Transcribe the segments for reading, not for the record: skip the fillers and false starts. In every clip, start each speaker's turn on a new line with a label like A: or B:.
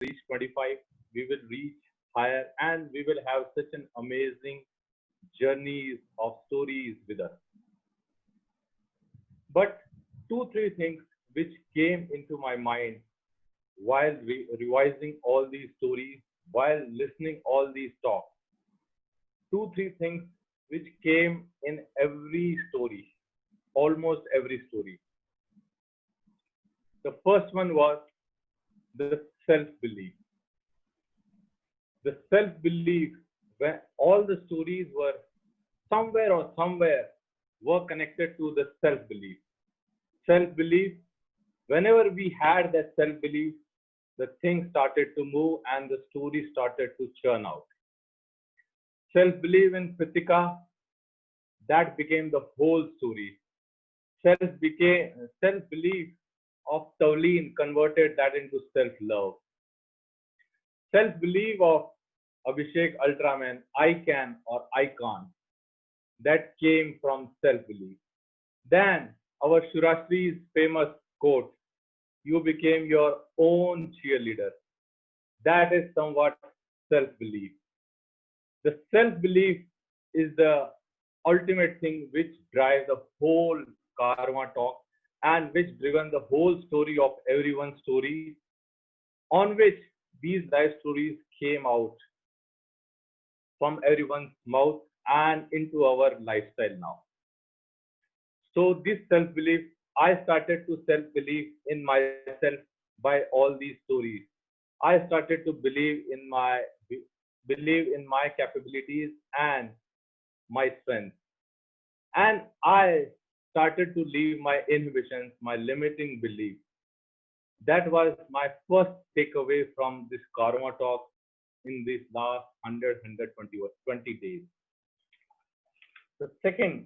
A: reach 25, we will reach higher, and we will have such an amazing journeys of stories with us. But two, three things which came into my mind while revising all these stories, while listening all these talks. Two, three things which came in every story, almost every story. The first one was the self-belief. The self-belief when all the stories were somewhere were connected to the self-belief. Self-belief, whenever we had that self-belief, the thing started to move and the story started to churn out. Self-belief in Pritika, that became the whole story. Self-belief of Tavleen converted that into self-love. Self-belief of Abhishek Ultraman, I can or I can't, that came from self-belief. Then our Shurashri's famous quote, you became your own cheerleader. That is somewhat self-belief. The self-belief is the ultimate thing which drives the whole karma talk and which driven the whole story of everyone's story on which these life stories came out from everyone's mouth and into our lifestyle now. So this self-belief, I started to self-believe in myself by all these stories. I started to believe in my capabilities and my strength. And I started to leave my inhibitions, my limiting beliefs. That was my first takeaway from this karma talk in these last 120 days. The second,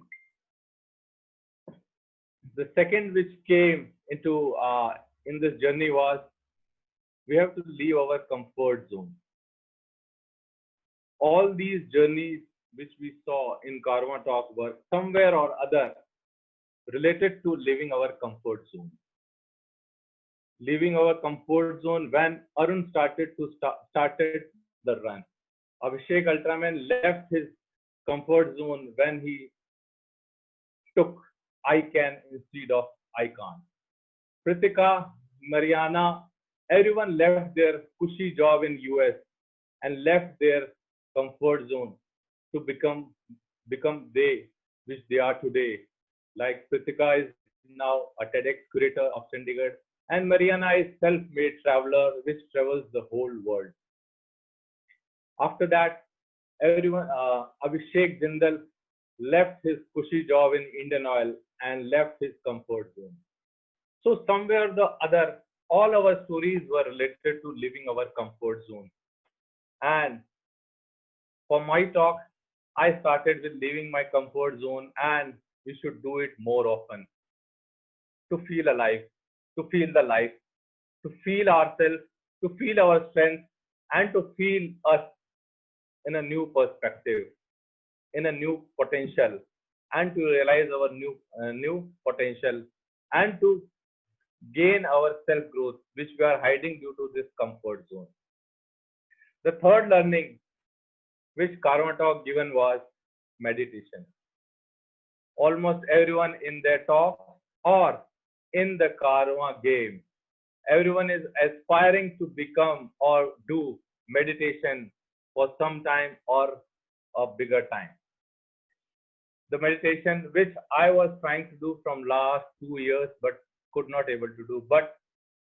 A: the second which came into in this journey was we have to leave our comfort zone. All these journeys which we saw in karma talk were somewhere or other related to leaving our comfort zone. Leaving our comfort zone when Arun started the run. Abhishek Ultraman left his comfort zone when he took I can instead of I can't. Pritika, Mariana, everyone left their cushy job in US and left their comfort zone to become they which they are today. Like Pritika is now a TEDx curator of Chandigarh, and Mariana is self-made traveler which travels the whole world. After that, everyone, Abhishek Jindal left his cushy job in Indian Oil and left his comfort zone. So somewhere or the other, all our stories were related to leaving our comfort zone. And for my talk, I started with leaving my comfort zone, and we should do it more often to feel alive, to feel the life, to feel ourselves, to feel our strength, and to feel us in a new perspective, in a new potential, and to realize our new potential, and to gain our self growth, which we are hiding due to this comfort zone. The third learning which Karma Talk given was meditation. Almost everyone in their talk or in the Karma game, everyone is aspiring to become or do meditation for some time or a bigger time. The meditation which I was trying to do from last 2 years but could not able to do. But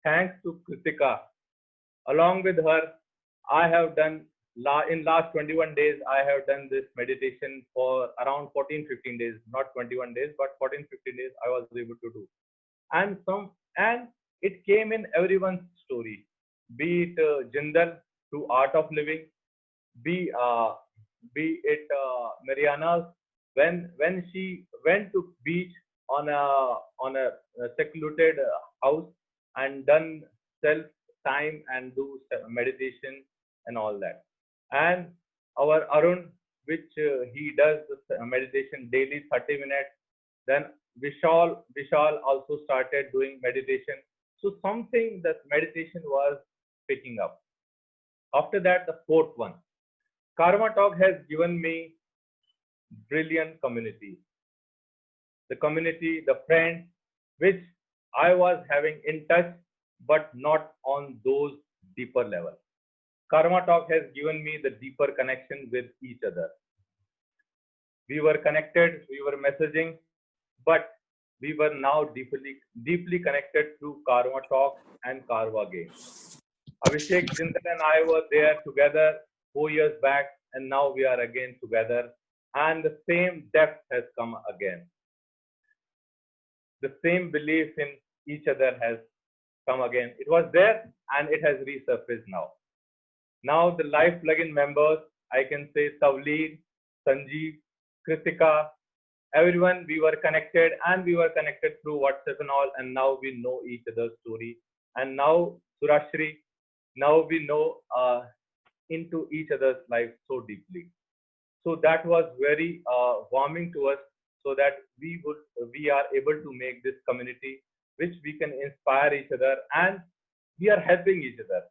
A: thanks to Kritika, along with her, I have done in last 21 days, I have done this meditation for around 14-15 days, not 21 days, but 14-15 days I was able to do. And it came in everyone's story, be it Jindal through Art of Living, be it Mariana's when she went to beach on a secluded house and done self time and do meditation and all that. And our Arun, which he does meditation daily 30 minutes. Then Vishal also started doing meditation. So something that meditation was picking up. After that, the fourth one. Karma Talk has given me brilliant community. The community, the friends, which I was having in touch, but not on those deeper level. Karma Talk has given me the deeper connection with each other. We were connected, we were messaging, but we were now deeply connected through Karma Talk and Karma Game. Abhishek Jindal and I were there together 4 years back, and now we are again together, and the same depth has come again. The same belief in each other has come again. It was there and it has resurfaced now. Now the live plugin members, I can say Tavleen, Sanjeev, Kritika, everyone, we were connected and we were connected through WhatsApp and all, and now we know each other's story. And now Surashri, now we know into each other's life so deeply. So that was very warming to us, so that we are able to make this community which we can inspire each other and we are helping each other.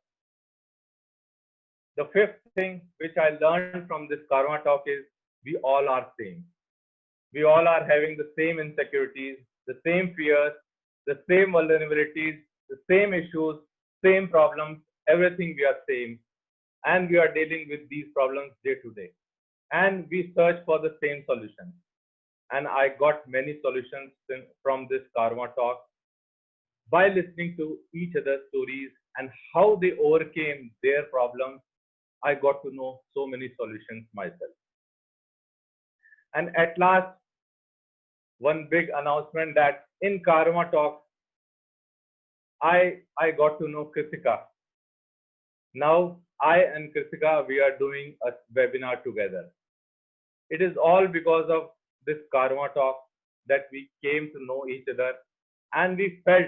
A: The fifth thing which I learned from this Karma Talk is we all are same. We all are having the same insecurities, the same fears, the same vulnerabilities, the same issues, same problems, everything we are same. And we are dealing with these problems day to day. And we search for the same solutions. And I got many solutions from this Karma Talk by listening to each other's stories and how they overcame their problems. I got to know so many solutions myself. And at last, one big announcement that in Karma Talk, I got to know Kritika. Now, I and Kritika, we are doing a webinar together. It is all because of this Karma Talk that we came to know each other, and we felt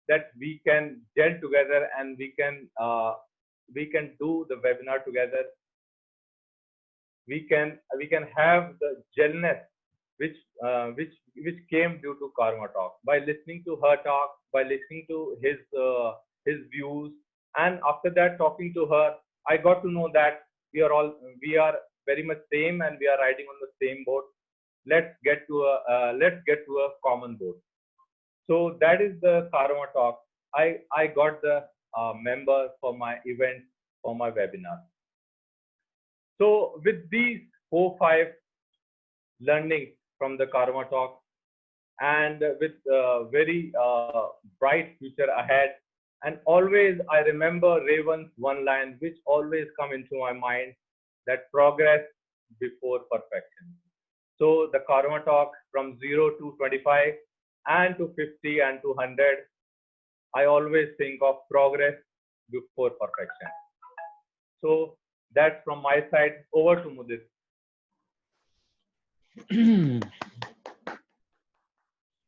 A: that we can gel together and we can do the webinar together. We can have the gelness which came due to Karma Talk by listening to her talk, by listening to his views, and after that talking to her, I got to know that we are very much same and we are riding on the same boat. Let's get to a common boat. So that is the Karma Talk. I got the members for my event, for my webinar. So with these 4-5 learnings from the Karma Talk, and with very bright future ahead, and always I remember Raven's one line which always come into my mind, that progress before perfection. So the Karma Talk from 0 to 25 and to 50 and to 100, I always think of progress before perfection. So that's from my side. Over to Mudit.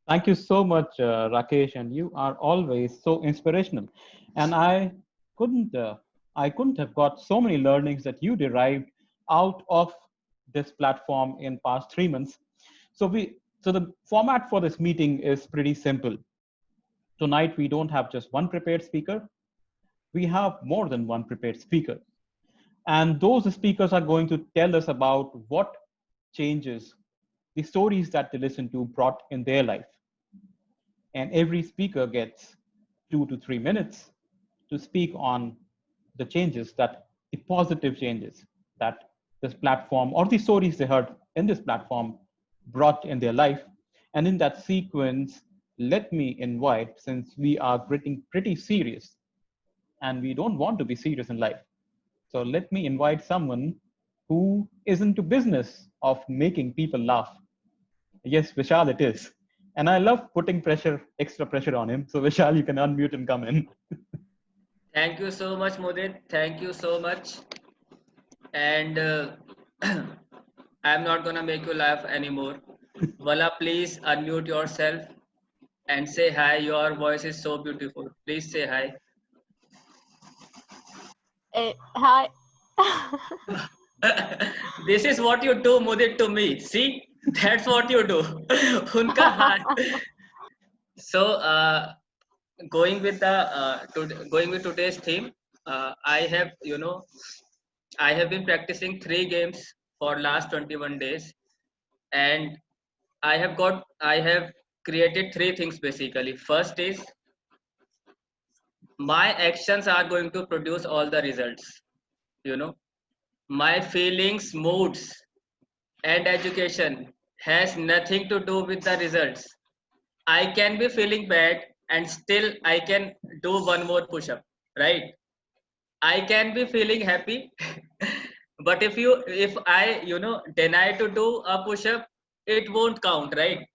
B: Thank you so much, Rakesh, and you are always so inspirational. And I couldn't have got so many learnings that you derived out of this platform in past 3 months. So the format for this meeting is pretty simple. Tonight we don't have just one prepared speaker. We have more than one prepared speaker. And those speakers are going to tell us about what changes the stories that they listen to brought in their life. And every speaker gets 2 to 3 minutes to speak on the changes, the positive changes that this platform or the stories they heard in this platform brought in their life. And in that sequence, let me invite, since we are getting pretty serious and we don't want to be serious in life, so let me invite someone who is into business of making people laugh. Yes, Vishal it is. And I love putting extra pressure on him. So Vishal, you can unmute and come in.
C: Thank you so much, Mudit. Thank you so much. And I'm not gonna make you laugh anymore. Vala, please unmute yourself and say hi. Your voice is so beautiful. Please say hi.
D: Hi.
C: This is what you do, Mudit, to me. See, that's what you do. Unka hi. So, going with today's theme, I have, I have been practicing 3 games for last 21 days, and I have created 3 things basically. First is my actions are going to produce all the results. You know, my feelings, moods, and education has nothing to do with the results. I can be feeling bad and still I can do one more push up, right? I can be feeling happy, but if I deny to do a push up, it won't count, right?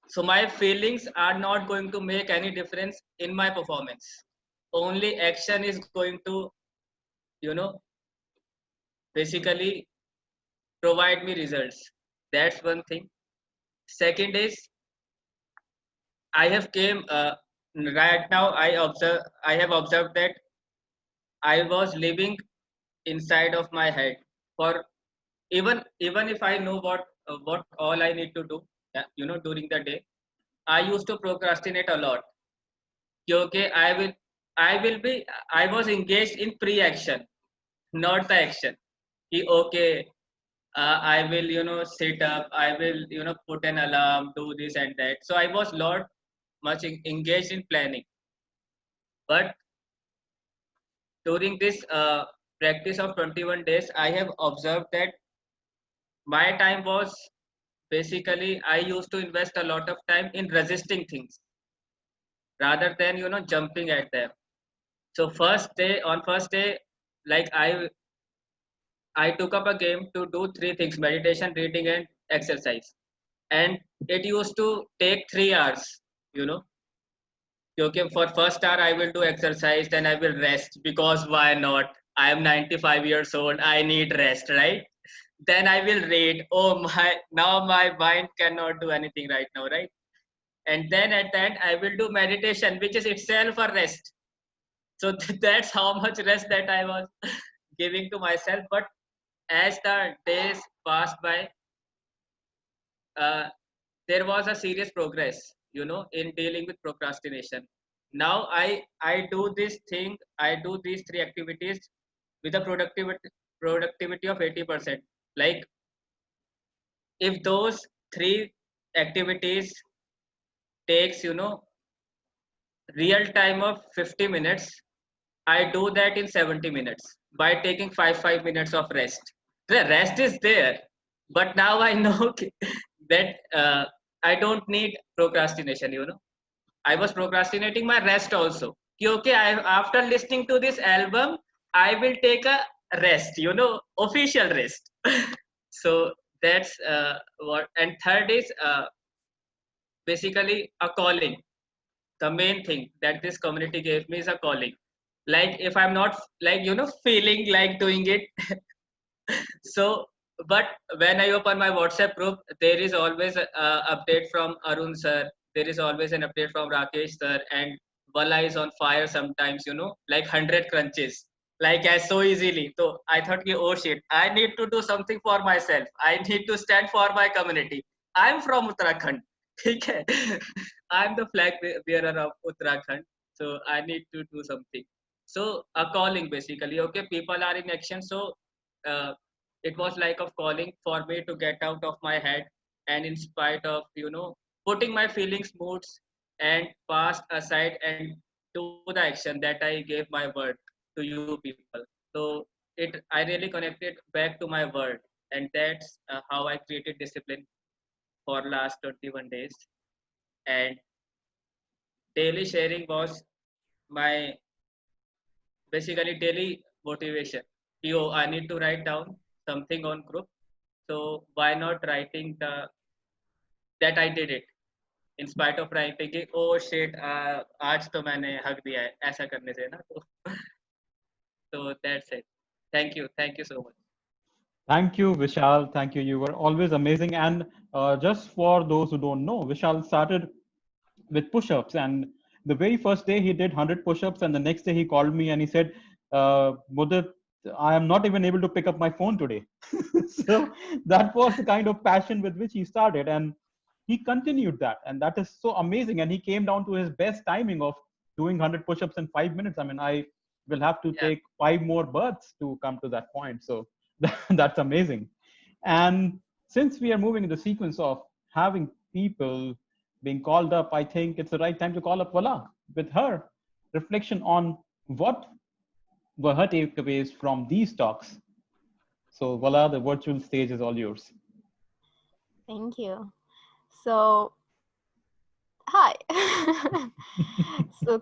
C: So my feelings are not going to make any difference in my performance. Only action is going to, you know, basically provide me results. That's one thing. Second is I have came right now. I have observed that I was living inside of my head for even if I know what all I need to do, yeah, during the day. I used to procrastinate a lot. Okay, I was engaged in pre-action, not the action. Okay, I will sit up. I will put an alarm, do this and that. So I was lot much engaged in planning. But during this practice of 21 days, I have observed that my time was basically I used to invest a lot of time in resisting things rather than jumping at them. So first day, like I took up a game to do 3 things: meditation, reading, and exercise. And it used to take 3 hours. You know, okay, for first hour I will do exercise, then I will rest because why not? I am 95 years old. I need rest, right? Then I will read. Oh my! Now my mind cannot do anything right now, right? And then at the end I will do meditation, which is itself a rest. So that's how much rest that I was giving to myself. But as the days passed by, uh, there was a serious progress, in dealing with procrastination. Now I do this thing. I do these 3 activities with a productivity of 80%. Like if those 3 activities takes real time of 50 minutes, I do that in 70 minutes by taking 5 minutes of rest. The rest is there, but now I know that I don't need procrastination. I was procrastinating my rest also. Okay, after listening to this album, I will take a rest. Official rest. So that's what. And third is basically a calling. The main thing that this community gave me is a calling. Like if I'm not like feeling like doing it, so but when I open my WhatsApp group, there is always a update from Arun sir. There is always an update from Rakesh sir, and Vala is on fire sometimes. Like 100 crunches, like as so easily. So I thought, oh shit, I need to do something for myself. I need to stand for my community. I'm from Uttarakhand. Okay, I'm the flag bearer of Uttarakhand, so I need to do something. So a calling basically. Okay, people are in action, so. Uh, it was like a calling for me to get out of my head, and in spite of putting my feelings, moods, and past aside, and do the action that I gave my word to you people. So I really connected back to my word, and that's how I created discipline for last 21 days. And daily sharing was my basically daily motivation. I need to write down something on group. So why not writing that I did it in spite of writing कि oh shit आज तो मैंने हक दिया है ऐसा करने से ना तो so that's it. Thank you so much.
B: Thank you, Vishal. Thank you. You were always amazing. And just for those who don't know, Vishal started with push-ups, and the very first day he did 100 push-ups, and the next day he called me and he said, Mudit, I am not even able to pick up my phone today. So that was the kind of passion with which he started, and he continued that, and that is so amazing. And he came down to his best timing of doing 100 push-ups in 5 minutes. I mean, we'll have to
C: Yeah.
B: take 5 more births to come to that point. So that's amazing. And since we are moving in the sequence of having people being called up, I think it's the right time to call up Vala with her reflection on what were her takeaways from these talks. So Vala, the virtual stage is all yours.
D: Thank you. So, hi. So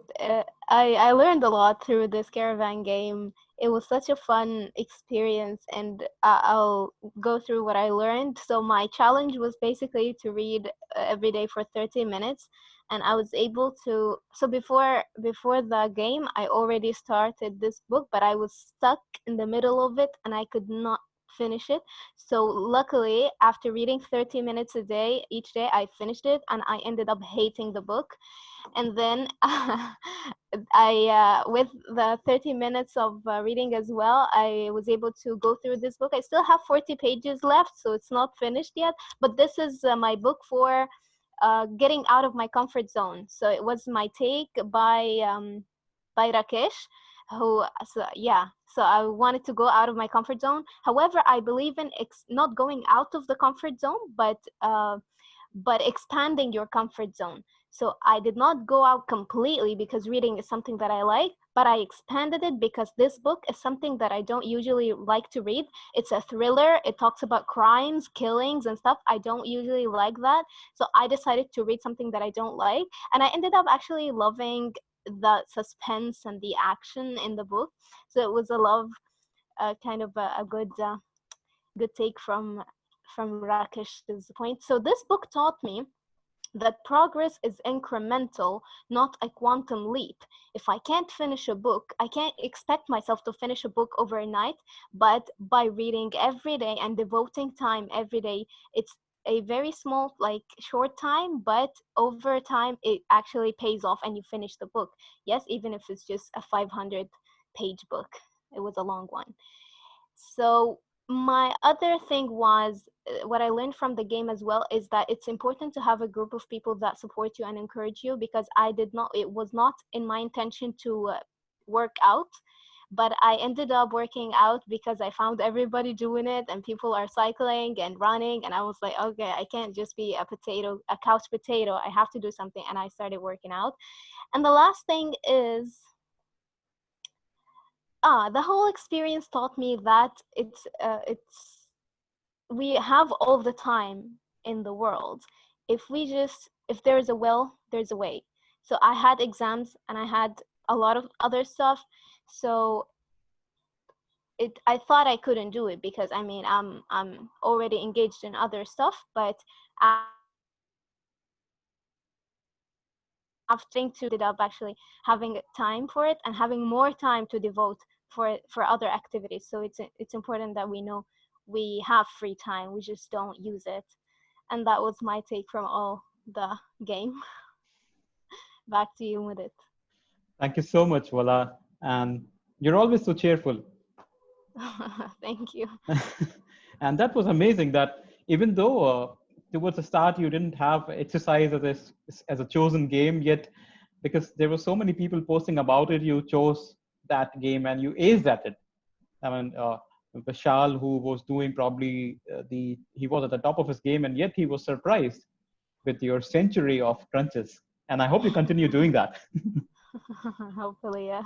D: I learned a lot through this caravan game. It was such a fun experience, and I'll go through what I learned. So my challenge was basically to read every day for 30 minutes, and I was able to. So before the game, I already started this book, but I was stuck in the middle of it, and I could not finish it. So luckily, after reading 30 minutes a day each day, I finished it, and I ended up hating the book. And then with the 30 minutes of reading as well, I was able to go through this book. I still have 40 pages left, so it's not finished yet, but this is my book for getting out of my comfort zone. So it was my take by Rakesh, who, so I wanted to go out of my comfort zone. However, I believe in not going out of the comfort zone, but expanding your comfort zone. So I did not go out completely because reading is something that I like, but I expanded it because this book is something that I don't usually like to read. It's a thriller. It talks about crimes, killings, and stuff. I don't usually like that. So I decided to read something that I don't like. And I ended up actually loving the suspense and the action in the book. So it was a love, kind of a good take from Rakesh's point. So this book taught me that progress is incremental, not a quantum leap. If I can't finish a book, I can't expect myself to finish a book overnight, but by reading every day and devoting time every day, it's a very small, like short time, but over time, it actually pays off and you finish the book. Yes, even if it's just a 500-page book. It was a long one. So my other thing was what I learned from the game as well is that it's important to have a group of people that support you and encourage you, because it was not in my intention to work out, but I ended up working out because I found everybody doing it and people are cycling and running, and I was like, okay, I can't just be a couch potato. I have to do something, and I started working out. And the last thing is, the whole experience taught me that we have all the time in the world. If there's a will, there's a way. So I had exams and I had a lot of other stuff. So I thought I couldn't do it because I'm already engaged in other stuff, but after to ended up actually having time for it and having more time to devote for other activities. So it's important that we know we have free time, we just don't use it. And that was my take from all the game. Back to you, Mudit.
B: Thank you so much, Vala. And you're always so cheerful.
D: Thank you.
B: And that was amazing that even though towards the start you didn't have exercise as a chosen game yet, because there were so many people posting about it, you chose that game and you aced at it. I mean, Vishal, who was doing probably he was at the top of his game, and yet he was surprised with your century of crunches. And I hope you continue doing that.
D: Hopefully, yeah.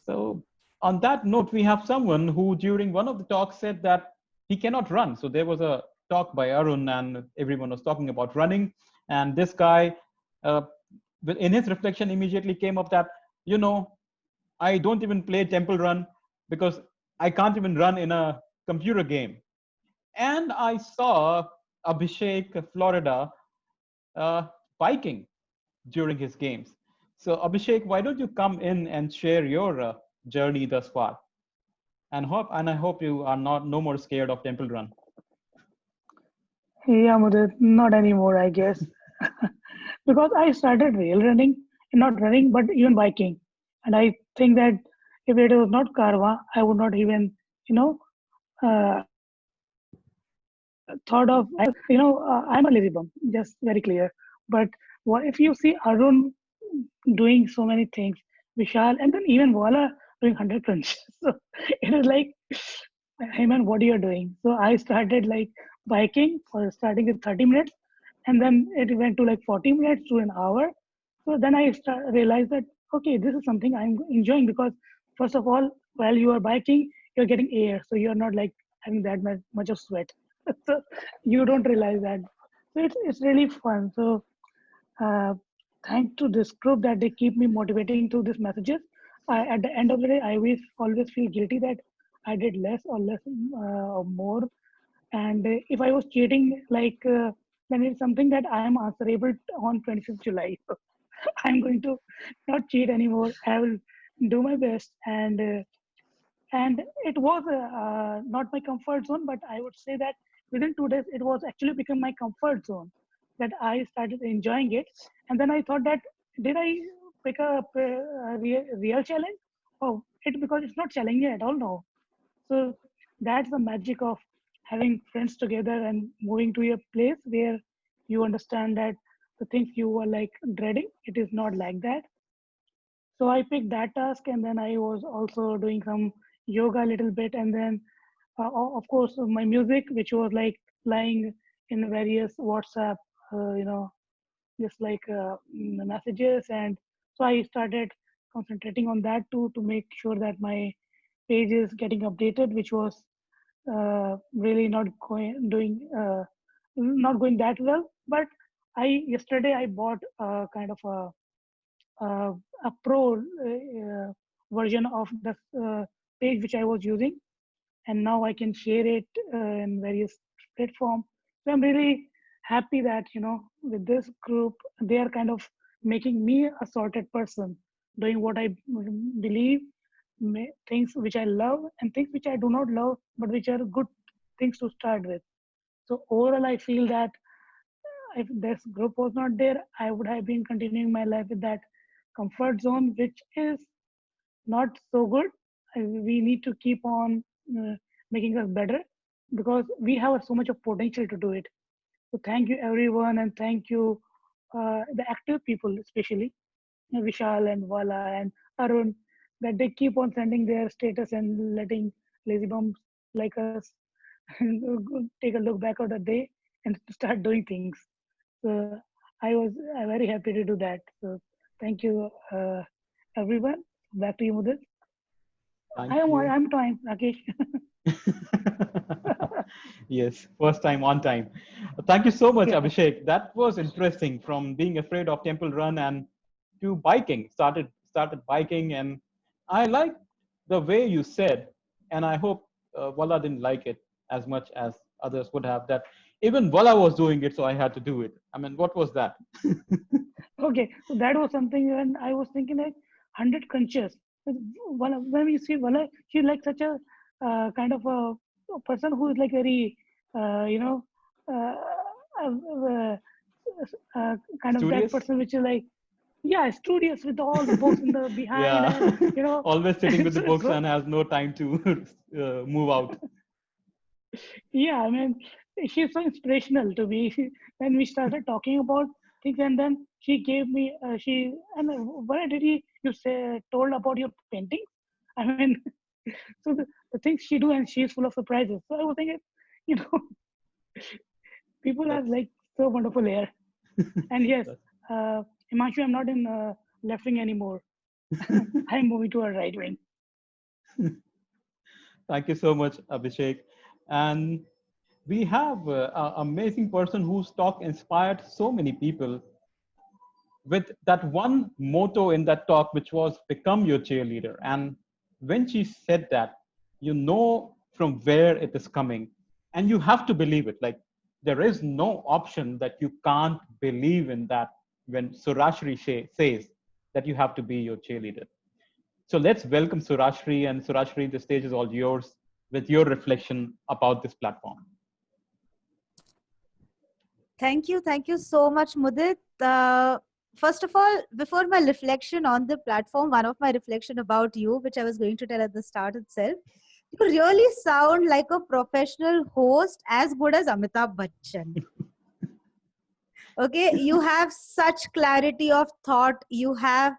B: So on that note, we have someone who during one of the talks said that he cannot run. So there was a talk by Arun and everyone was talking about running. And this guy, in his reflection, immediately came up that, I don't even play Temple Run because I can't even run in a computer game. And I saw Abhishek, Florida, biking during his games. So Abhishek, why don't you come in and share your journey thus far? And I hope you are no more scared of Temple Run.
E: Yeah, Mudit, not anymore, I guess. Because I started rail running, not running, but even biking. And I think that if it was not Karwa, I would not even, uh, thought of, I'm a lazy bum, just very clear. But what if you see Arun doing so many things Vishal, and then even Wala doing 100 crunches. So it is like, hey man, what are you doing? So I started like biking for starting with 30 minutes, and then it went to like 40 minutes to an hour. So then I realized that, okay, this is something I'm enjoying because, first of all, while you are biking, you're getting air. So you're not like having that much of sweat. So you don't realize that. So it's really fun. So uh, thanks to this group that they keep me motivating through these messages. At the end of the day, I always feel guilty that I did less or less or more. And if I was cheating, then it's something that I am answerable on 26th July. So I'm going to not cheat anymore. I will do my best, and it was not my comfort zone, but I would say that within 2 days it was actually become my comfort zone, that I started enjoying it. And then I thought that, did I pick a real challenge? Oh, it because it's not challenging at all. No. So that's the magic of having friends together and moving to a place where you understand that the things you were like dreading, it is not like that. So I picked that task, and then I was also doing some yoga a little bit, and then of course my music, which was like playing in various WhatsApp, you know, just like messages. And so I started concentrating on that too, to make sure that my page is getting updated, which was really not going that well. But I yesterday I bought kind of uh, a pro version of the page which I was using, and now I can share it in various platforms. So I'm really happy that, with this group, they are kind of making me a sorted person, doing what I believe, things which I love, and things which I do not love, but which are good things to start with. So overall, I feel that if this group was not there, I would have been continuing my life with that comfort zone, which is not so good. We need to keep on making us better, because we have so much of potential to do it. So thank you everyone, and thank you the active people, especially Vishal and Vala and Arun, that they keep on sending their status and letting lazy bums like us take a look back at the day and start doing things. So I was very happy to do that. So thank you, everyone. Back to you, Mudit.
B: Thank you.
E: I'm time, Rakesh.
B: Yes, first time on time. Thank you so much,
E: Yeah.
B: Abhishek. That was interesting. From being afraid of Temple Run and to biking, started biking, and I like the way you said, and I hope Walla didn't like it as much as others would have. That even Walla was doing it, so I had to do it. I mean, what was that?
E: Okay. So that was something when I was thinking like 100 crunches. When we see Vala, she's like such a kind of a person who is like very, you know, uh, uh, uh, kind of that
B: Studious?
E: person which is like, yeah, studious with all the books in the behind,
B: Yeah,
E: and
B: always sitting with the books
E: so
B: and has no time to move out.
E: yeah, I mean, she's so inspirational to me. When we started talking about things, and then she gave me, what did you say, told about your painting? I mean, so the things she do, and she's full of surprises. So I was thinking, you know, people are
B: That's
E: like so wonderful here. And yes,
B: that's
E: Himanshu, I'm not in left wing anymore. I'm moving to a right wing.
B: Thank you so much, Abhishek. And we have an amazing person whose talk inspired so many people with that one motto in that talk, which was become your cheerleader. And when she said that, you know from where it is coming, and you have to believe it. Like, there is no option that you can't believe in that when Surashri says that you have to be your cheerleader. So let's welcome Surashri. And Surashri, the stage is all yours with your reflection about this platform.
F: Thank you so much, Mudit. First of all, before my reflection on the platform, one of my reflection about you, which I was going to tell at the start itself, you really sound like a professional host as good as Amitabh Bachchan. Okay, you have such clarity of thought. You have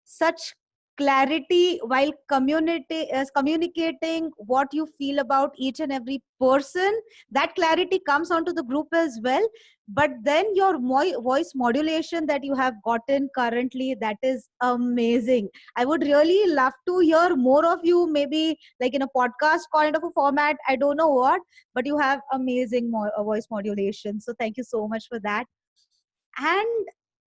F: such clarity while communicating what you feel about each and every person. That clarity comes onto the group as well. But then your voice modulation that you have gotten currently, that is amazing. I would really love to hear more of you, maybe like in a podcast kind of a format, I don't know what, but you have amazing voice modulation. So thank you so much for that. And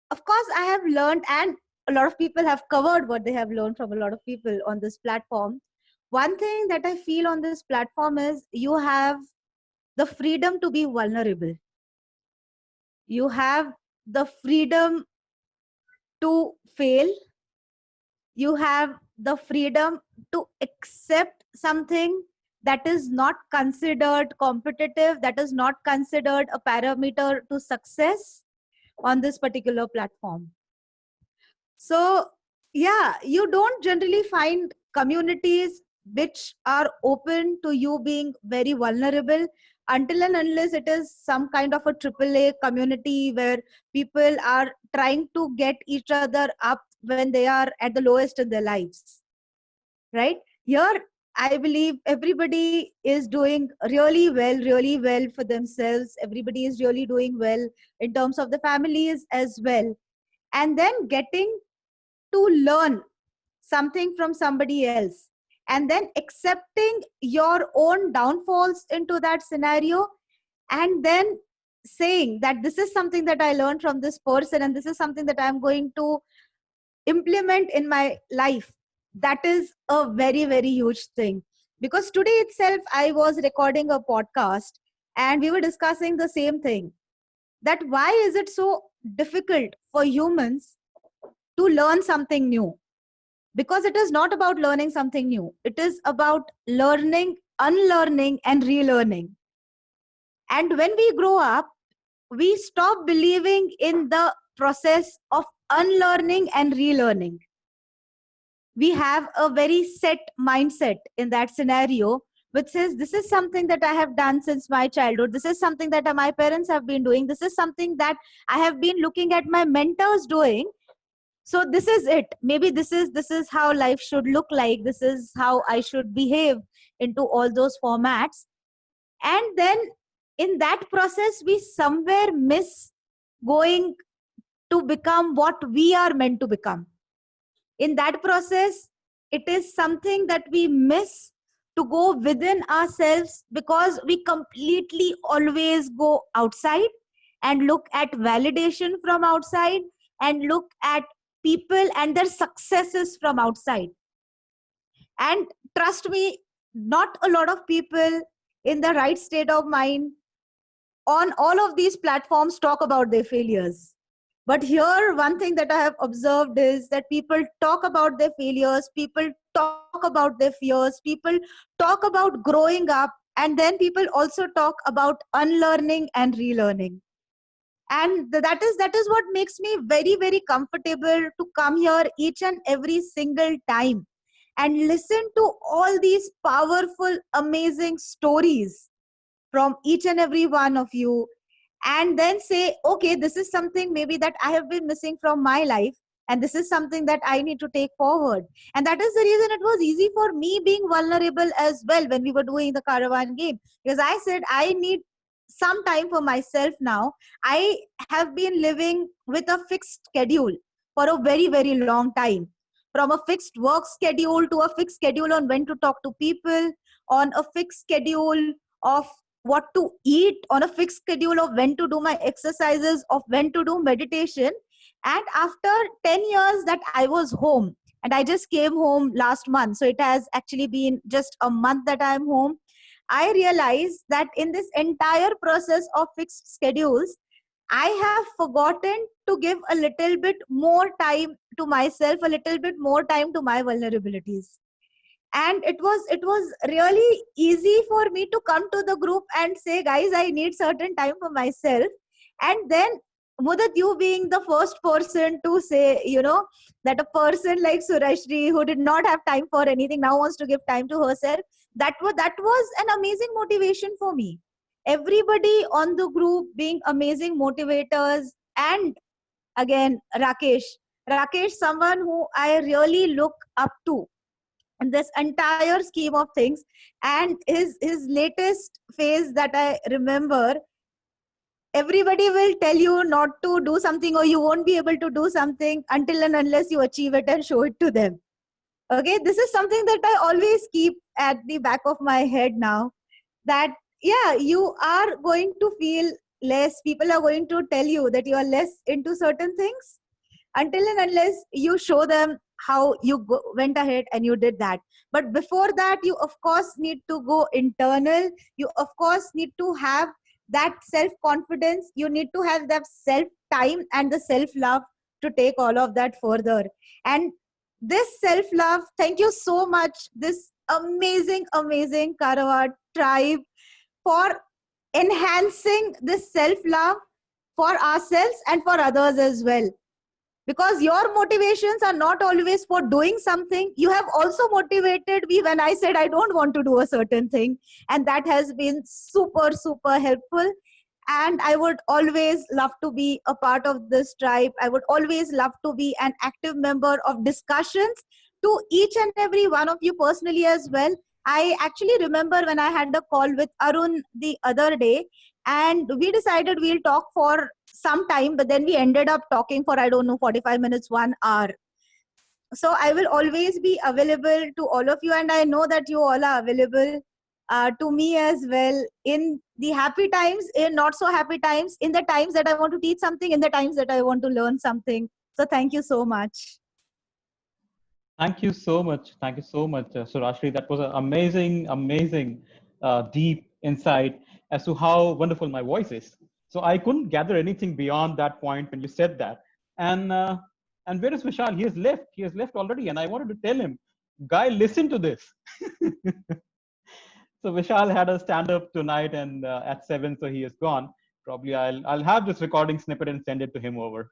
F: of course, I have learned, and a lot of people have covered what they have learned from a lot of people on this platform. One thing that I feel on this platform is you have the freedom to be vulnerable. You have the freedom to fail. You have the freedom to accept something that is not considered competitive, that is not considered a parameter to success on this particular platform. So, yeah, you don't generally find communities which are open to you being very vulnerable, until and unless it is some kind of a AAA community where people are trying to get each other up when they are at the lowest in their lives. Right? Here, I believe everybody is doing really well for themselves. Everybody is really doing well in terms of the families as well. And then getting to learn something from somebody else, and then accepting your own downfalls into that scenario, and then saying that this is something that I learned from this person and this is something that I'm going to implement in my life. That is a very huge thing, because today itself I was recording a podcast and we were discussing the same thing, that why is it so difficult for humans to learn something new? Because it is not about learning something new. It is about learning, unlearning, and relearning. And when we grow up, we stop believing in the process of unlearning and relearning. We have a very set mindset in that scenario, which says, this is something that I have done since my childhood. This is something that my parents have been doing. This is something that I have been looking at my mentors doing. So this is it. Maybe this is how life should look like. This is how I should behave into all those formats. And then in that process, we somewhere miss going to become what we are meant to become. In that process, it is something that we miss to go within ourselves, because we completely always go outside and look at validation from outside and look at people and their successes from outside. And trust me, not a lot of people in the right state of mind on all of these platforms talk about their failures. But here, one thing that I have observed is that people talk about their failures, people talk about their fears, people talk about growing up, and then people also talk about unlearning and relearning. And that is what makes me very comfortable to come here each and every single time and listen to all these powerful, amazing stories from each and every one of you, and then say, okay, this is something maybe that I have been missing from my life, and this is something that I need to take forward. And that is the reason it was easy for me being vulnerable as well when we were doing the caravan game, because I said I need some time for myself now. I have been living with a fixed schedule for a very long time, from a fixed work schedule to a fixed schedule on when to talk to people, on a fixed schedule of what to eat, on a fixed schedule of when to do my exercises, of when to do meditation. And after 10 years that I was home, and I just came home last month, so it has actually been just a month that I am home, I realized that in this entire process of fixed schedules, I have forgotten to give a little bit more time to myself, a little bit more time to my vulnerabilities. And it was really easy for me to come to the group and say, guys, I need certain time for myself. And then Mudat, you being the first person to say, that a person like Surashri, who did not have time for anything, now wants to give time to herself, that was an amazing motivation for me. Everybody on the group being amazing motivators. And again, Rakesh Rakesh, someone who I really look up to in this entire scheme of things, and his latest phase that I remember, everybody will tell you not to do something, or you won't be able to do something until and unless you achieve it and show it to them. Okay, this is something that I always keep at the back of my head now, that yeah, you are going to feel less, people are going to tell you that you are less into certain things until and unless you show them how you went ahead and you did that. But before that, you of course need to go internal, you of course need to have that self confidence, you need to have that self time and the self love to take all of that further. And this self love, thank you so much, this amazing Karawa tribe, for enhancing this self love for ourselves and for others as well. Because your motivations are not always for doing something. You have also motivated me when I said I don't want to do a certain thing, and that has been super helpful. And I would always love to be a part of this tribe. I would always love to be an active member of discussions to each and every one of you personally as well. I actually remember when I had a call with Arun the other day, and we decided we'll talk for some time, but then we ended up talking for, I don't know, 45 minutes, 1 hour. So I will always be available to all of you, and I know that you all are available to me as well, in the happy times, in not so happy times, in the times that I want to teach something, in the times that I want to learn something. So thank you so much.
B: Thank you so much. Thank you so much, Surashri. That was an amazing, deep insight as to how wonderful my voice is. So I couldn't gather anything beyond that point when you said that. And where is Vishal? He has left. He has left already. And I wanted to tell him, guy, listen to this. So Vishal had a stand up tonight, and at 7, so he is gone. Probably I'll have this recording snippet and send it to him over.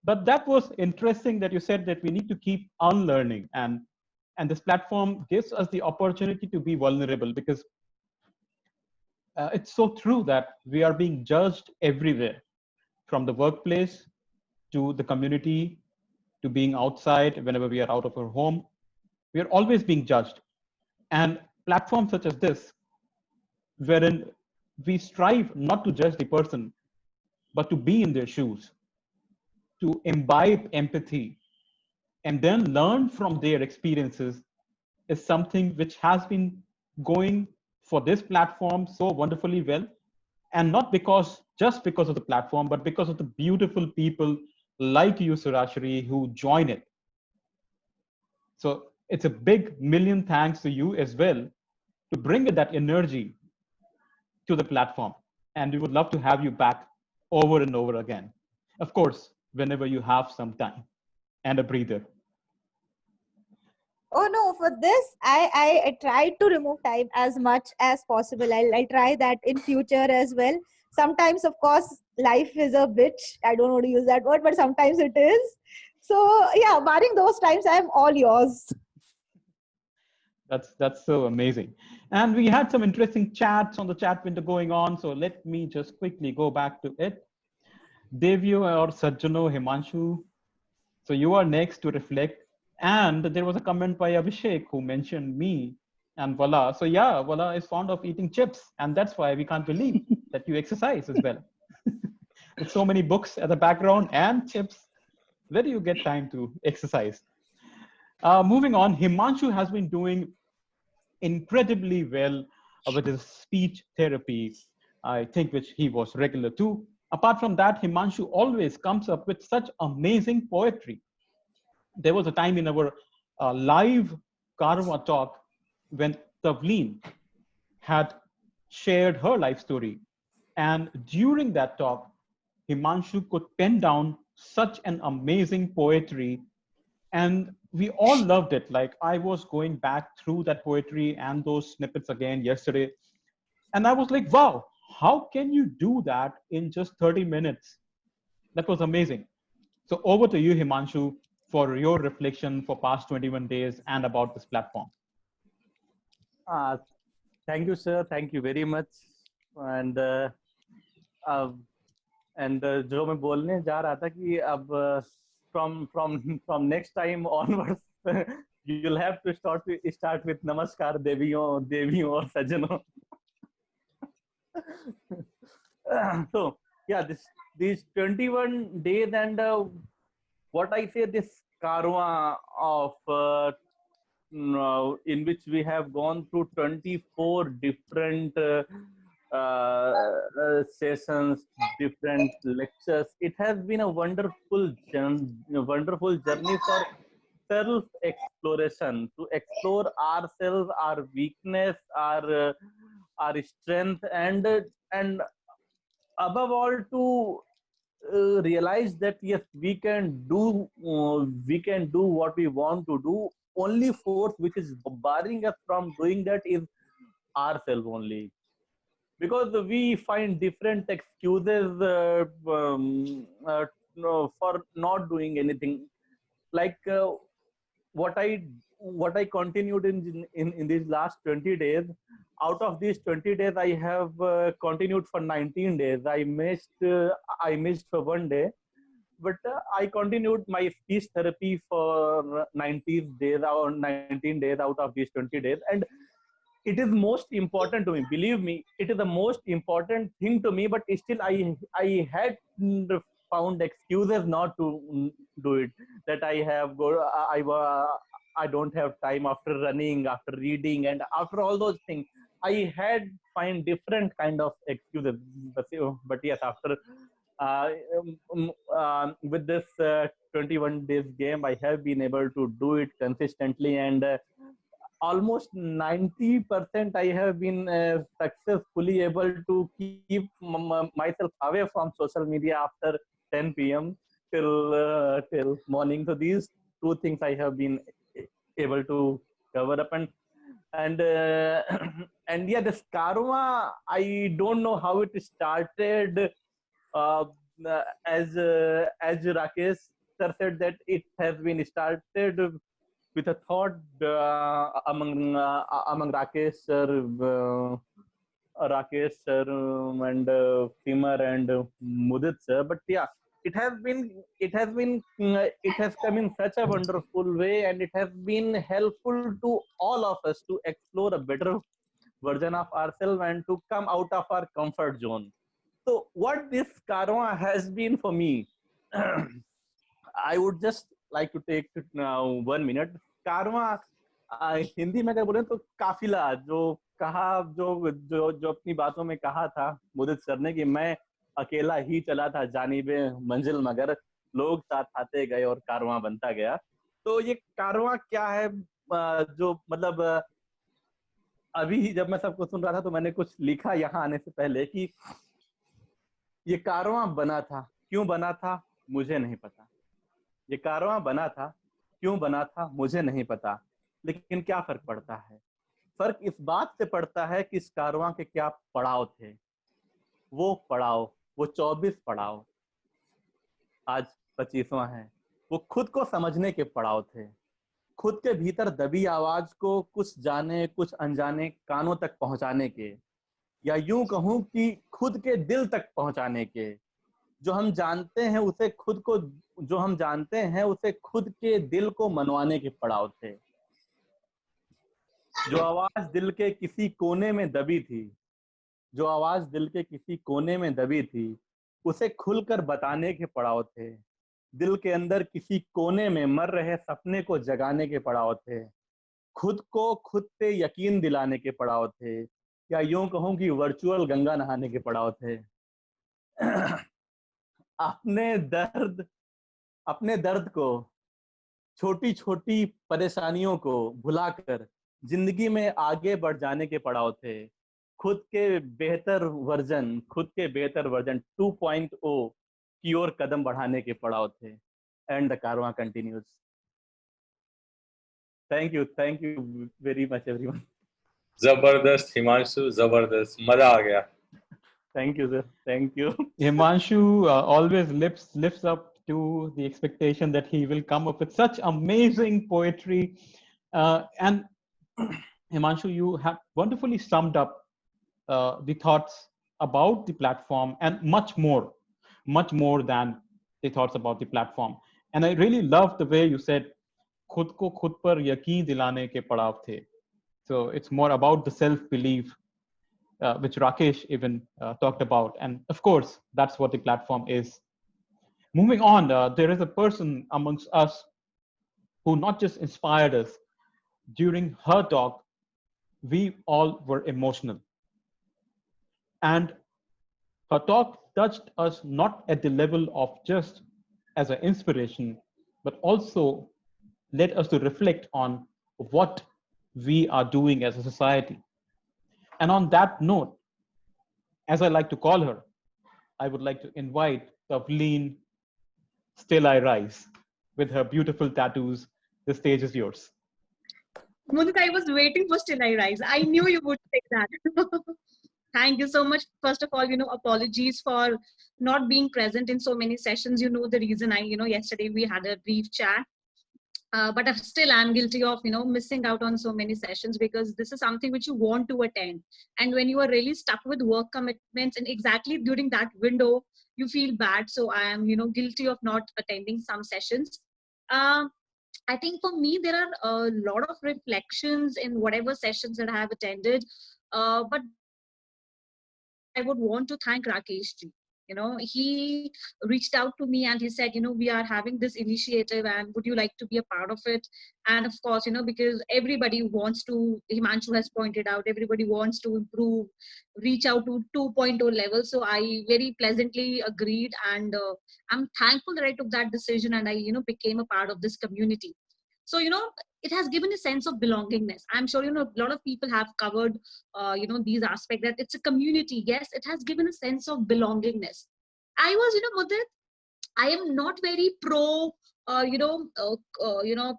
B: But that was interesting that you said that we need to keep unlearning, and this platform gives us the opportunity to be vulnerable, because it's so true that we are being judged everywhere, from the workplace to the community to being outside whenever we are out of our home. We are always being judged, and platforms such as this, wherein we strive not to judge the person but to be in their shoes, to imbibe empathy, and then learn from their experiences, is something which has been going for this platform so wonderfully well. And not just because of the platform, but because of the beautiful people like you, Surashri, who join it. So it's a big million thanks to you as well to bring that energy to the platform. And we would love to have you back over and over again. Of course, whenever you have some time and a breather.
F: Oh no, for this, I try to remove time as much as possible. I'll try that in future as well. Sometimes, of course, life is a bitch. I don't want to use that word, but sometimes it is. So yeah, barring those times, I'm all yours.
B: That's so amazing. And we had some interesting chats on the chat window going on. So let me just quickly go back to it. Devyo or Sajjano, Himanshu. So you are next to reflect. And there was a comment by Abhishek who mentioned me and Vala. So yeah, Vala is fond of eating chips. And that's why we can't believe that you exercise as well. With so many books at the background and chips, where do you get time to exercise? Moving on, Himanshu has been doing incredibly well with his speech therapy, I think, which he was regular to. Apart from that, Himanshu always comes up with such amazing poetry. There was a time in our live Karwa talk when Tavleen had shared her life story. And during that talk, Himanshu could pen down such an amazing poetry, and we all loved it. Like, I was going back through that poetry and those snippets again yesterday, and I was like, wow, how can you do that in just 30 minutes? That was amazing. So over to you, Himanshu, for your reflection for past 21 days and about this platform.
G: Thank you, sir. Thank you very much. And जो मैं बोलने जा रहा था कि अब from next time onwards, you'll have to start with Namaskar Deviyon or Sajanon. So yeah, these 21 days and what I say, this karma of in which we have gone through 24 different sessions, different lectures. It has been a wonderful journey for self exploration, to explore ourselves, our weakness, our strength, and above all to realize that yes, we can do what we want to do. Only force which is barring us from doing that is ourselves only, because we find different excuses for not doing anything. Like what I continued in these last 20 days. Out of these 20 days, I have continued for 19 days. I missed for one day, but I continued my speech therapy for 19 days or 19 days out of these 20 days, and it is most important to me. Believe me, it is the most important thing to me. But still, I had found excuses not to do it. That I don't have time after running, after reading, and after all those things. I had find different kind of excuses. But yes, after with this 21 days game, I have been able to do it consistently, and almost 90% I have been successfully able to keep myself away from social media after 10 p.m. till morning. So these two things I have been able to cover up, and and yeah, this karma, I don't know how it started. Uh, as Rakesh sir said, that it has been started with a thought among Rakesh sir and Simar and Mudit sir. But yeah, it has come in such a wonderful way, and it has been helpful to all of us to explore a better version of ourselves and to come out of our comfort zone. So what this karma has been for me, I would just like to take now 1 minute. Karma Hindi में अगर बोले तो काफिला, जो कहा, जो अपनी बातों में कहा था मुदित सर ने कि मैं अकेला ही चला था जानिबे मंजिल, मगर लोग साथ आते गए और कारवां बनता गया. तो ये कारवां क्या है, जो मतलब अभी जब मैं सबको सुन रहा था तो मैंने कुछ लिखा यहाँ आने से पहले कि ये कारवां बना था, क्यों बना था मुझे नहीं पता. ये कारवां बना था, क्यों बना था मुझे नहीं पता, लेकिन क्या फर्क पड़ता है? फर्क इस बात से पड़ता है कि इस कारवां के क्या पड़ाव थे. वो पड़ाव, वो 24 पड़ाव, आज 25वां है, वो खुद को समझने के पड़ाव थे. खुद के भीतर दबी आवाज को कुछ जाने कुछ अनजाने कानों तक पहुंचाने के, या यूं कहूं कि खुद के दिल तक पहुंचाने के. जो हम जानते हैं उसे खुद के दिल को मनवाने के पड़ाव थे. जो आवाज दिल के किसी कोने में दबी थी, उसे खुलकर बताने के पड़ाव थे. दिल के अंदर किसी कोने में मर रहे सपने को जगाने के पड़ाव थे. खुद को खुद पे यकीन दिलाने के पड़ाव थे, या यूं कहूं कि वर्चुअल गंगा नहाने के पड़ाव थे. अपने दर्द को, छोटी छोटी परेशानियों को भुलाकर जिंदगी में आगे बढ़ जाने के पड़ाव थे. खुद के बेहतर वर्जन 2.0 की ओर कदम बढ़ाने के पड़ाव थे. And the Karwaan continues. Thank you very much everyone.
A: जबरदस्त हिमांशु, जबरदस्त, मजा आ गया.
G: Thank you, sir. Thank you.
B: Himanshu always lifts up to the expectation that he will come up with such amazing poetry. And Himanshu, you have wonderfully summed up the thoughts about the platform and much more than the thoughts about the platform. And I really loved the way you said, खुद को खुद पर यकीन दिलाने के पड़ाव थे. So it's more about the self-belief, which Rakesh even talked about. And of course, that's what the platform is. Moving on, there is a person amongst us who not just inspired us. During her talk, we all were emotional. And her talk touched us not at the level of just as an inspiration, but also led us to reflect on what we are doing as a society. And on that note, as I like to call her, I would like to invite Tavleen Still I Rise with her beautiful tattoos. The stage is yours.
H: Mudit, I was waiting for Still I Rise. I knew you would say that. Thank you so much. First of all, apologies for not being present in so many sessions. You know the reason. Yesterday we had a brief chat. But I still am guilty of missing out on so many sessions, because this is something which you want to attend, and when you are really stuck with work commitments and exactly during that window you feel bad. So I am guilty of not attending some sessions. I think for me there are a lot of reflections in whatever sessions that I have attended, but I would want to thank Rakesh ji. He reached out to me and he said, we are having this initiative and would you like to be a part of it? And of course, because everybody wants to, Himanshu has pointed out, everybody wants to improve, reach out to 2.0 level. So I very pleasantly agreed, and I'm thankful that I took that decision and I, became a part of this community. So, it has given a sense of belongingness. I'm sure, a lot of people have covered, these aspects, that it's a community. Yes, it has given a sense of belongingness. I was, Mudit, I am not very pro,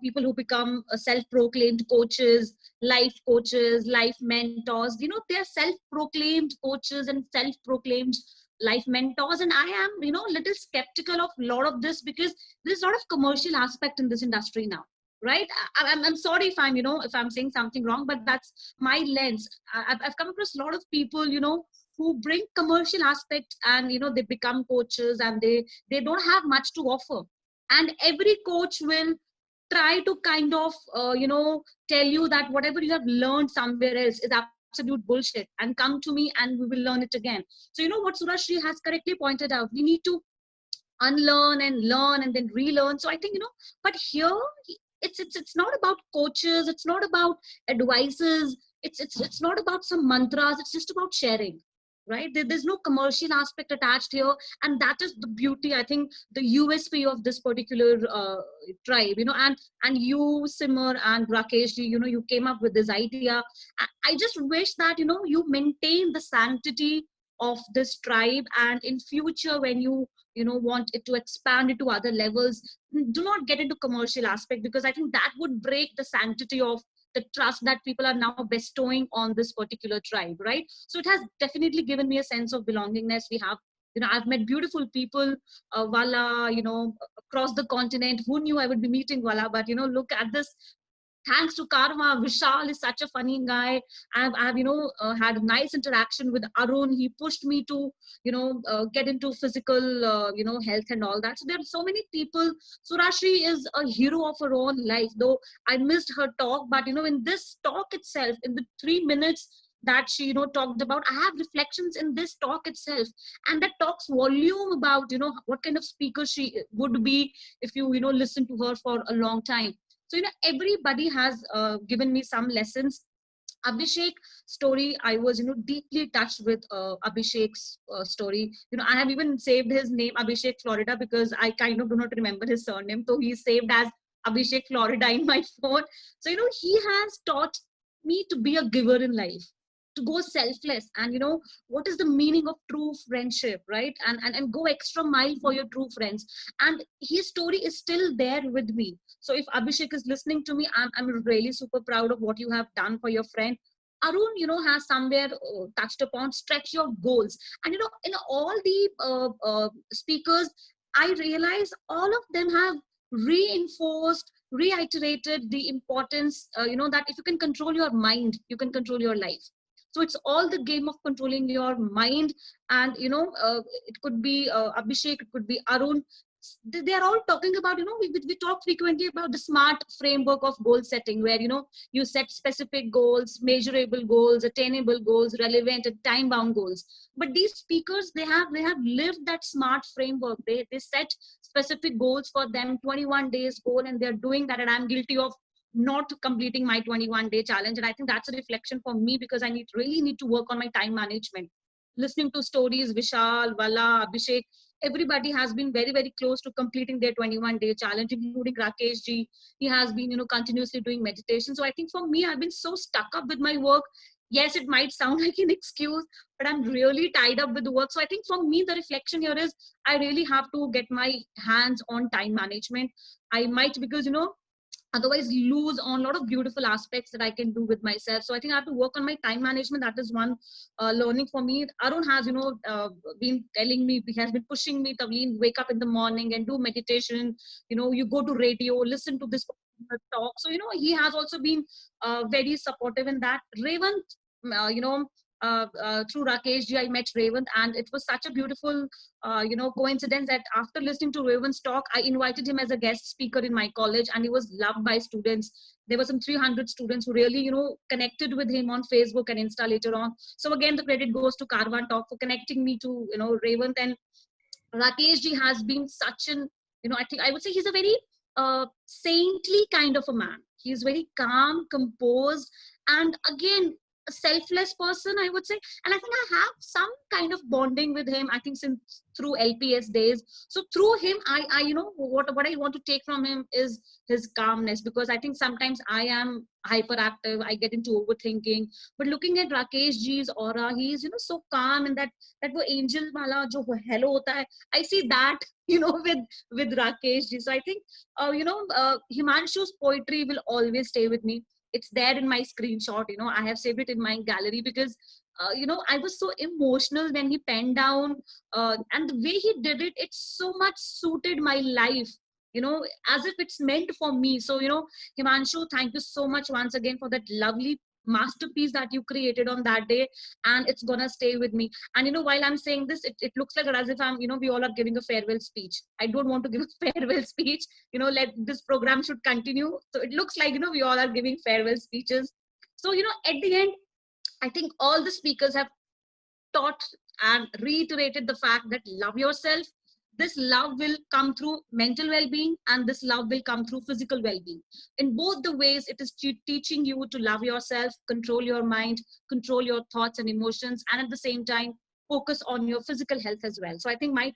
H: people who become self-proclaimed coaches, life mentors. They're self-proclaimed coaches and self-proclaimed life mentors. And I am, little skeptical of a lot of this, because there's a lot of commercial aspect in this industry now. Right? I'm sorry if I'm, if I'm saying something wrong, but that's my lens. I've come across a lot of people, who bring commercial aspect and, they become coaches and they don't have much to offer. And every coach will try to kind of, tell you that whatever you have learned somewhere else is absolute bullshit, and come to me and we will learn it again. So, what Surashri has correctly pointed out, we need to unlearn and learn and then relearn. So I think, but here it's not about coaches, it's not about advices, it's not about some mantras, it's just about sharing, right? There's no commercial aspect attached here, and that is the beauty, I think, the USP of this particular tribe. And you, Simar and Rakesh, you came up with this idea. I just wish that you maintain the sanctity of this tribe, and in future when you want it to expand into other levels, do not get into commercial aspect, because I think that would break the sanctity of the trust that people are now bestowing on this particular tribe, right? So it has definitely given me a sense of belongingness. We have, I've met beautiful people, Wala, across the continent. Who knew I would be meeting Wala? But look at this. Thanks to Karma, Vishal is such a funny guy. I've had a nice interaction with Arun. He pushed me to, get into physical, health and all that. So there are so many people. Surashri is a hero of her own life, though I missed her talk. But, in this talk itself, in the 3 minutes that she, talked about, I have reflections in this talk itself. And that talks volume about, what kind of speaker she would be if you, listen to her for a long time. So, everybody has given me some lessons. Abhishek story, I was, deeply touched with Abhishek's story. I have even saved his name, Abhishek Florida, because I kind of do not remember his surname. So he's saved as Abhishek Florida in my phone. So, he has taught me to be a giver in life, to go selfless, and what is the meaning of true friendship, right? And go extra mile for your true friends. And his story is still there with me. So if Abhishek is listening to me, I'm really super proud of what you have done for your friend. Arun, has somewhere touched upon stretch your goals. And, in all the speakers, I realize all of them have reinforced, reiterated the importance, that if you can control your mind, you can control your life. So it's all the game of controlling your mind. And, it could be Abhishek, it could be Arun. they are all talking about, we talk frequently about the SMART framework of goal setting, where, you set specific goals, measurable goals, attainable goals, relevant and time bound goals. But these speakers, they have lived that SMART framework. They set specific goals for them, 21 days goal, and they're doing that. And I'm guilty of not completing my 21-day challenge. And I think that's a reflection for me, because I really need to work on my time management. Listening to stories, Vishal, Vala, Abhishek, everybody has been very, very close to completing their 21-day challenge, including Rakesh ji. He has been, continuously doing meditation. So I think for me, I've been so stuck up with my work. Yes, it might sound like an excuse, but I'm really tied up with the work. So I think for me, the reflection here is I really have to get my hands on time management. I might, because, otherwise lose on a lot of beautiful aspects that I can do with myself. So I think I have to work on my time management. That is one learning for me. Arun has, been telling me, he has been pushing me, Tavleen, wake up in the morning and do meditation. You go to radio, listen to this talk. So, he has also been very supportive in that. Revant, through Rakesh ji, I met Revant, and it was such a beautiful, coincidence that after listening to Revant's talk, I invited him as a guest speaker in my college, and he was loved by students. There were some 300 students who really, connected with him on Facebook and Insta later on. So again, the credit goes to Karwan Talk for connecting me to, Revant. And Rakesh ji has been such an, I think I would say he's a very saintly kind of a man. He's very calm, composed, and again, a selfless person, I would say. And I think I have some kind of bonding with him, I think, since through LPS days. So through him, I what I want to take from him is his calmness, because I think sometimes I am hyperactive, I get into overthinking. But looking at Rakesh ji's aura, he's, so calm, and that wo angel wala jo hello hota hai, I see that, with Rakesh ji. So I think, Himanshu's poetry will always stay with me. It's there in my screenshot. I have saved it in my gallery, because I was so emotional when he penned down, and the way he did it, it so much suited my life, as if it's meant for me. So, Himanshu, thank you so much once again for that lovely masterpiece that you created on that day, and it's gonna stay with me. And while I'm saying this, it looks like as if I'm, we all are giving a farewell speech. I don't want to give a farewell speech. Let this program should continue. So it looks like, we all are giving farewell speeches. So, at the end, I think all the speakers have taught and reiterated the fact that love yourself. This love will come through mental well-being, and this love will come through physical well-being. In both the ways, it is teaching you to love yourself, control your mind, control your thoughts and emotions, and at the same time, focus on your physical health as well. So I think my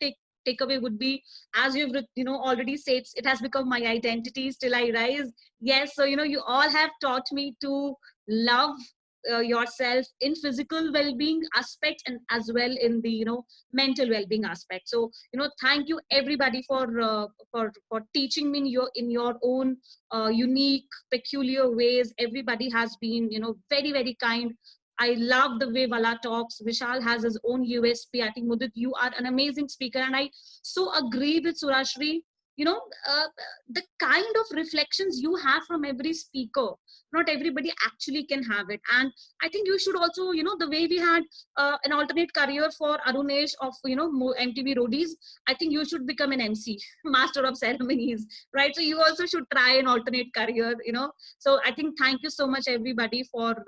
H: takeaway would be, as you've already said, it has become my identity, still I rise. Yes, so you all have taught me to love yourself in physical well-being aspect, and as well in the mental well-being aspect. So thank you everybody for teaching me in your own unique, peculiar ways. Everybody has been very, very kind. I love the way Vala talks. Vishal has his own USP. I think, Mudit, you are an amazing speaker, and I so agree with Surashri. The kind of reflections you have from every speaker, not everybody actually can have it. And I think you should also, the way we had an alternate career for Arunesh of, MTV Roadies, I think you should become an MC, Master of Ceremonies, right? So you also should try an alternate career, So I think thank you so much, everybody, for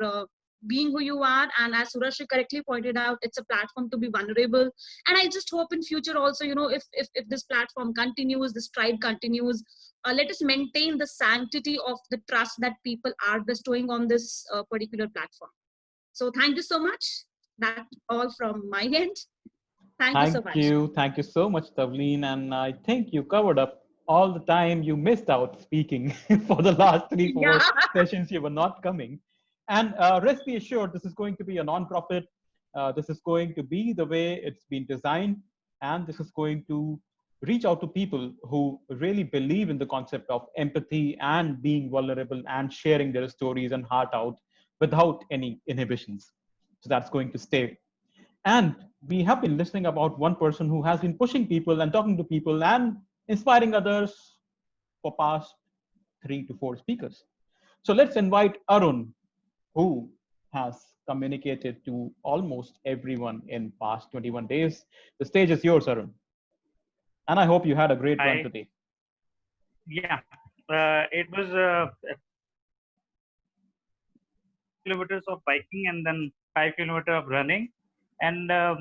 H: being who you are. And as Surashri correctly pointed out, it's a platform to be vulnerable. And I just hope in future also, if this platform continues, this tribe continues, let us maintain the sanctity of the trust that people are bestowing on this particular platform. So thank you so much. That's all from my end. Thank you so much.
B: Thank you so much, Tavleen. And I think you covered up all the time you missed out speaking for the last 3-4 sessions you were not coming. And rest be assured, this is going to be a non-profit. This is going to be the way it's been designed. And this is going to reach out to people who really believe in the concept of empathy and being vulnerable and sharing their stories and heart out without any inhibitions. So that's going to stay. And we have been listening about one person who has been pushing people and talking to people and inspiring others for past 3 to 4 speakers. So let's invite Arun, who has communicated to almost everyone in past 21 days. The stage is yours, Arun. And I hope you had a great run
I: Hi.
B: today.
I: Yeah, it was kilometers of biking and then 5 kilometers of running, and uh,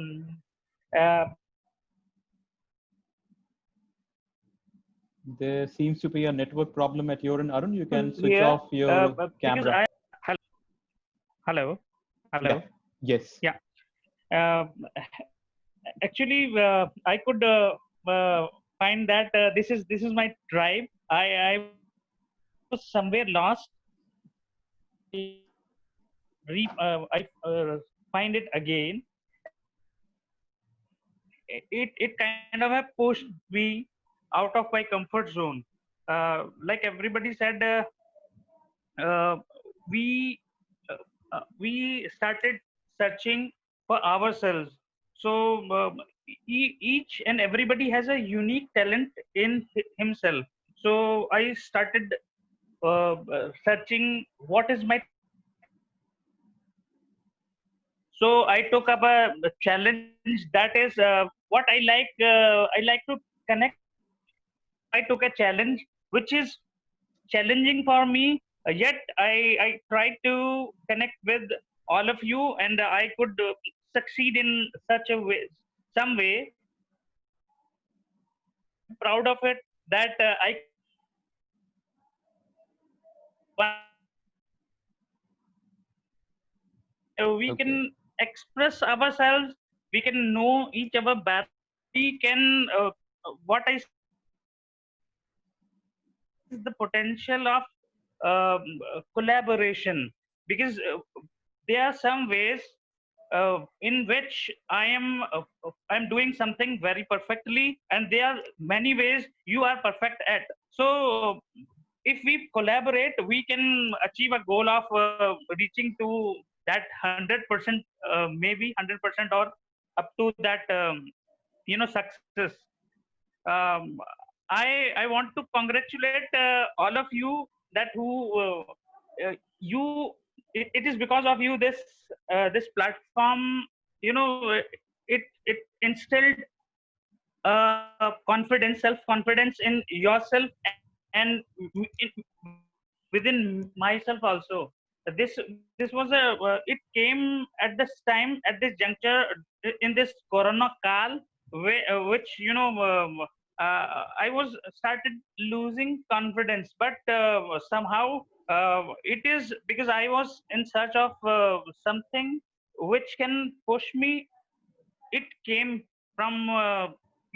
B: There seems to be a network problem at your end, Arun. You can switch
I: here
B: off your
I: because
B: camera.
I: hello,
B: Yeah. Yes.
I: yeah. Uh, Actually, I could find that this is my tribe. I was somewhere lost. I find it again. It kind of have pushed me out of my comfort zone. Like everybody said, uh, we we started searching for ourselves. So each and everybody has a unique talent in himself. So I started searching what is my. So I took up a challenge that is what I like. I like to connect. I took a challenge which is challenging for me. Yet I tried to connect with all of you, and I could succeed in such a way, some way. Proud of it that I we
B: Okay.
I: can express ourselves. We can know each other better. We can what I is the potential of collaboration, because there are some ways in which I'm doing something very perfectly, and there are many ways you are perfect at. So if we collaborate, we can achieve a goal of reaching to that 100%, maybe 100%, or up to that success. um, I want to congratulate all of you that who you it is because of you this platform, you know, it instilled confidence, self confidence in yourself, and within myself also. This was a it came at this time, at this juncture, in this corona kal, which I was started losing confidence, but somehow it is because I was in search of something which can push me. It came from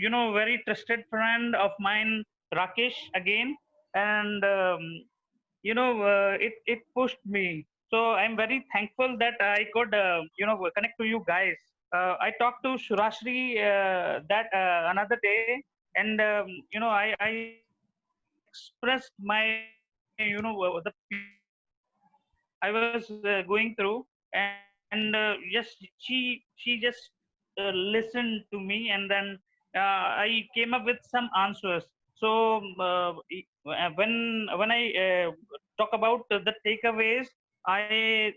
I: very trusted friend of mine, Rakesh, again, and it pushed me. So I'm very thankful that I could connect to you guys. I talked to Shurashri that another day, and I expressed my the I was going through, and yes, she just listened to me, and then I came up with some answers. So when I talk about the takeaways, I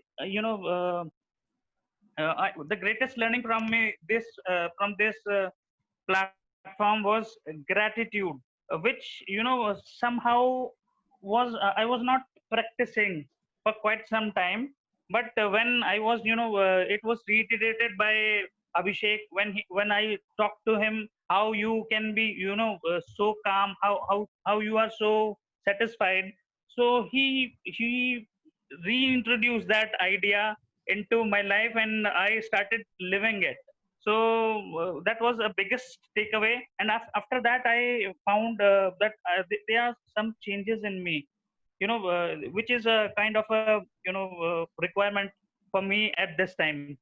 I: the greatest learning from me this from this platform was gratitude, which somehow was I was not practicing for quite some time. But when I was it was reiterated by Abhishek when I talked to him, how you can be so calm, how you are so satisfied. So he reintroduced that idea into my life, and I started living it. So that was a biggest takeaway, and after that I found that there are some changes in me, which is a kind of a requirement for me at this time.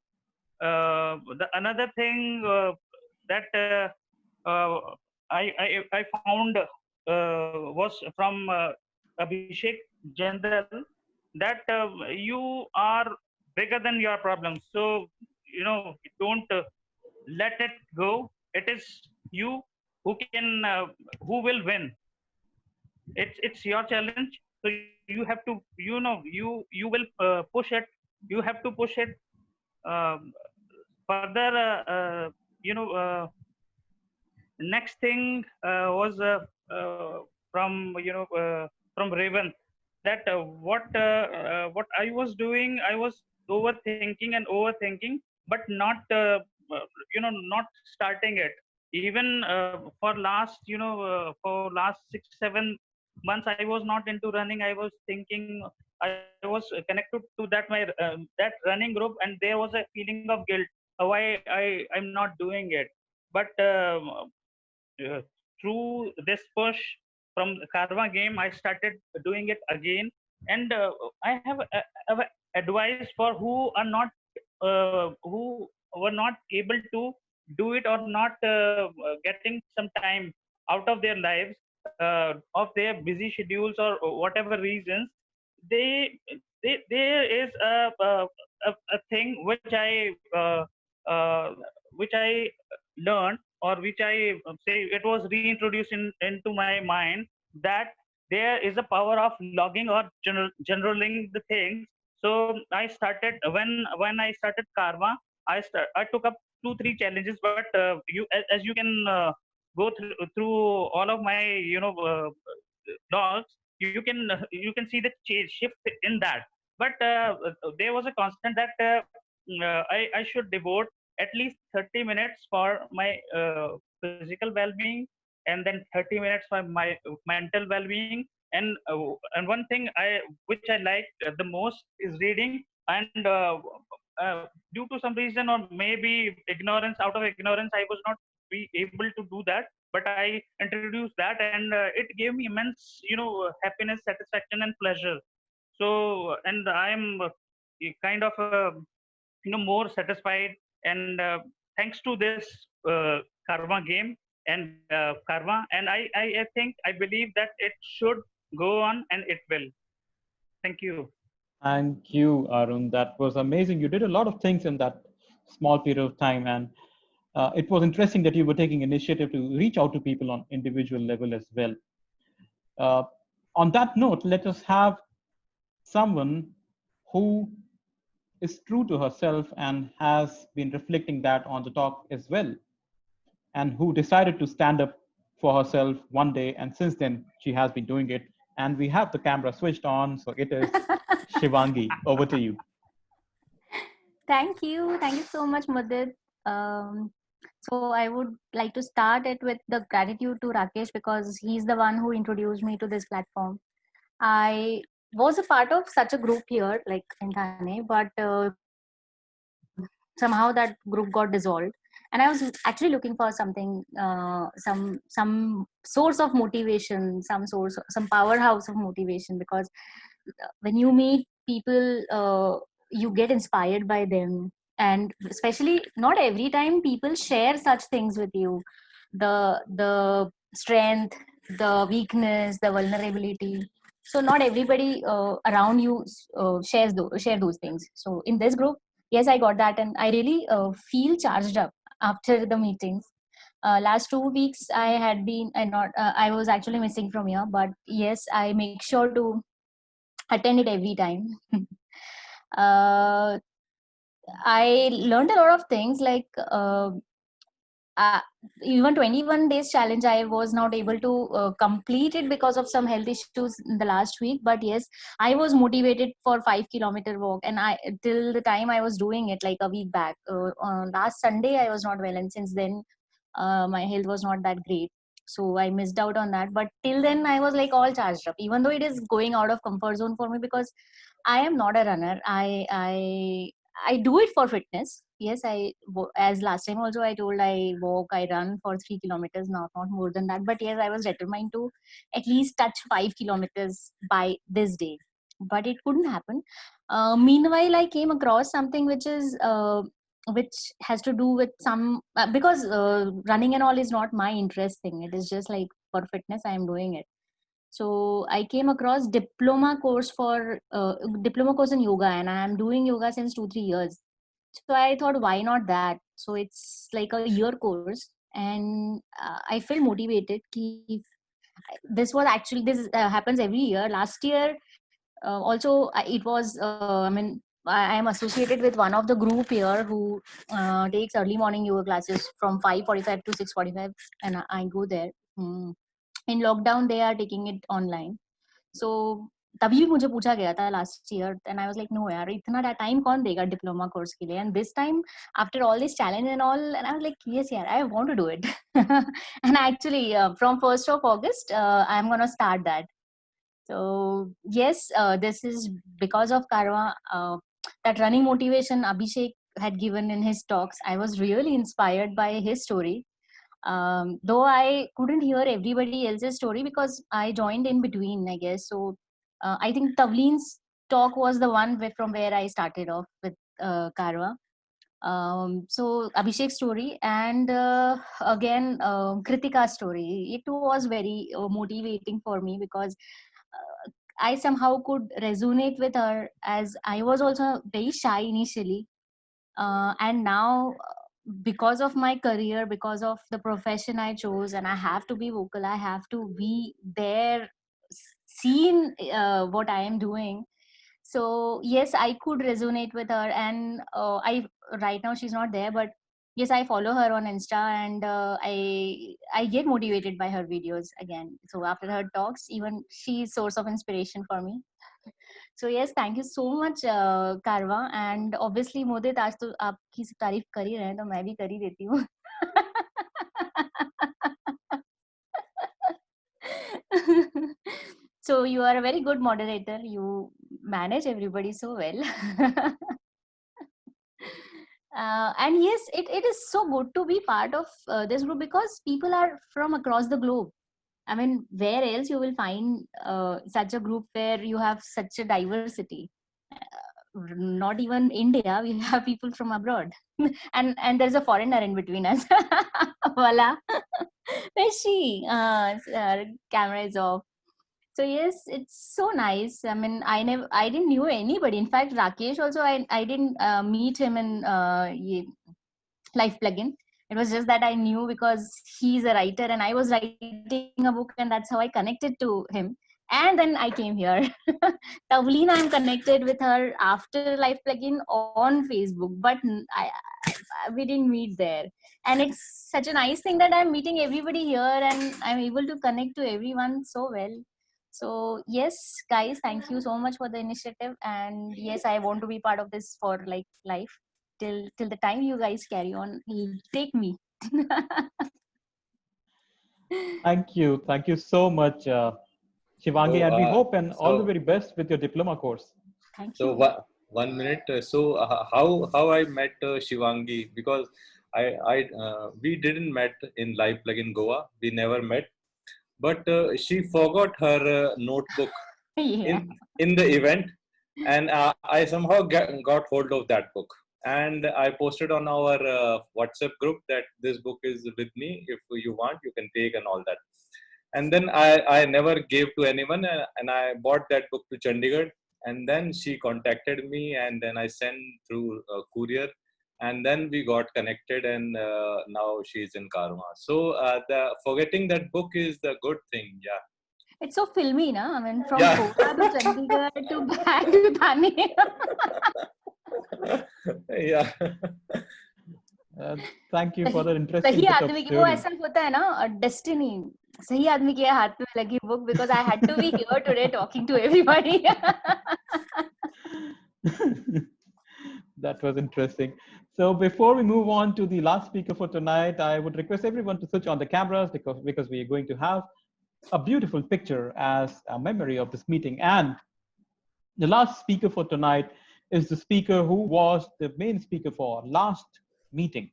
I: The another thing that uh, I found was from Abhishek Jindal, that you are bigger than your problems. So don't let it go. It is you who can who will win. It's your challenge. So you have to you will push it. You have to push it um, further. next thing was from from Raven, that what I was doing, I was overthinking and overthinking, but not not starting it. Even for last for last 6 7 months, I was not into running. I was thinking, I was connected to that running group, and there was a feeling of guilt. Why I'm not doing it? But through this push from Karma game, I started doing it again. And I have advice for who are not who were not able to do it, or not getting some time out of their lives, of their busy schedules or whatever reasons. They, there is a thing which I learned, or which I say it was reintroduced into my mind, that there is a power of logging or generaling the things. So I started, when I started Karma, I took up 2 3 challenges. But as you can go through all of my logs, you can see the change shift in that. But there was a constant that I should devote at least 30 minutes for my physical well-being, and then 30 minutes for my mental well-being. And one thing which I like the most is reading. And due to some reason, or maybe ignorance, out of ignorance, I was not be able to do that. But I introduced that, and it gave me immense happiness, satisfaction, and pleasure. So, and I'm kind of more satisfied. And thanks to this Karma game and Karma, and I think, I believe that it should go on, and it will. Thank you.
B: Thank you, Arun. That was amazing. You did a lot of things in that small period of time, and it was interesting that you were taking initiative to reach out to people on individual level as well. Uh, on that note, let us have someone who is true to herself and has been reflecting that on the talk as well, and who decided to stand up for herself one day, and since then she has been doing it. And we have the camera switched on, so it is Shivangi. Over to you.
J: Thank you so much, Mudit. So I would like to start it with the gratitude to Rakesh, because he's the one who introduced me to this platform. I was a part of such a group here, like in Thane, but somehow that group got dissolved, and I was actually looking for something, some source of motivation, some powerhouse of motivation, because when you meet people, you get inspired by them. And especially, not every time people share such things with you, the strength, the weakness, the vulnerability. So not everybody around you share those things. So in this group, yes, I got that, and I really feel charged up after the meetings. Last 2 weeks I had been, I was actually missing from here, but yes, I make sure to attend it every time. uh, I learned a lot of things, like even 21 days challenge I was not able to complete it because of some health issues in the last week. But yes, I was motivated for 5 kilometer walk, and I, till the time I was doing it like a week back, on last Sunday I was not well, and since then my health was not that great, so I missed out on that. But till then I was like all charged up, even though it is going out of comfort zone for me, because I am not a runner. I do it for fitness. Yes, as last time also I told, I walk, I run for 3 kilometers, not more than that. But yes, I was determined to at least touch 5 kilometers by this day. But it couldn't happen. Meanwhile, I came across something which has to do with some because running and all is not my interest thing. It is just like for fitness I am doing it. So I came across diploma course in yoga, and I am doing yoga since 2 3 years. So I thought, why not that? So it's like a year course, and I felt motivated. This happens every year. Last year also, it was I am associated with one of the group here who takes early morning yoga classes from 5:45 to 6:45, and I go there. In lockdown, they are taking it online. So तभी भी मुझे पूछा गया था last year, and I was like, no यार, इतना time कौन देगा diploma course के लिए? And this time, after all this challenge and all, and I was like, yes यार, I want to do it. And actually, from 1st of August, I'm gonna start that. So yes, this is because of Karwa. That running motivation Abhishek had given in his talks, I was really inspired by his story. Though I couldn't hear everybody else's story because I joined in between, I guess. So I think Tavleen's talk was the one from where I started off with Karwa. So Abhishek's story, and again Kritika's story. It was very motivating for me because I somehow could resonate with her, as I was also very shy initially, and now because of my career, because of the profession I chose, and I have to be vocal, I have to be there, seen what I am doing. So yes, I could resonate with her, and I right now she's not there, but yes, I follow her on Insta, and I get motivated by her videos again. So after her talks, even she's source of inspiration for me. So yes, thank you so much, Karwa, and obviously Modit, आज तो आपकी तारीफ कर ही रहे हैं, तो मैं भी कर ही देती हूँ. So you are a very good moderator. You manage everybody so well. And yes, it is so good to be part of this group because people are from across the globe. I mean, where else you will find such a group where you have such a diversity? Not even India, we have people from abroad, and there's a foreigner in between us. Voila, where's she? Camera is off. So yes, it's so nice. I mean, I didn't knew anybody. In fact, Rakesh also, I didn't meet him in Life Plugin. It was just that I knew because he's a writer and I was writing a book, and that's how I connected to him. And then I came here. Tavleen, I'm connected with her after Life Plugin on Facebook, but we didn't meet there. And it's such a nice thing that I'm meeting everybody here and I'm able to connect to everyone so well. So yes, guys, thank you so much for the initiative. And yes, I want to be part of this for like life till the time you guys carry on. Take me.
B: Thank you so much, Shivangi, and we hope and all the
K: so-
B: very best with your diploma course.
J: Thank
K: So
J: you.
K: 1 minute. So how I met Shivangi, because we didn't met in Live Plugin Goa. We never met, but she forgot her notebook
J: Yeah.
K: in the event, and I somehow got hold of that book, and I posted on our WhatsApp group that this book is with me. If you want, you can take and all that. And then I never gave to anyone, and I bought that book to Chandigarh. And then she contacted me, and then I sent through courier, and then we got connected, and now she's in Karma. So the forgetting that book is the good thing. Yeah.
J: It's so filmy, na? I mean, from
K: Yeah.
J: Kota to Chandigarh to back to Thane.
K: Yeah.
B: Thank you for the interesting
J: सही
B: bit of
J: आदमी की वो
B: story.
J: ऐसा होता है ना, destiny. सही आदमी के हाथ में लगी book because I had to be here today talking to everybody.
B: That was interesting. So before we move on to the last speaker for tonight, I would request everyone to switch on the cameras because we are going to have a beautiful picture as a memory of this meeting. And the last speaker for tonight is the speaker who was the main speaker for last meeting,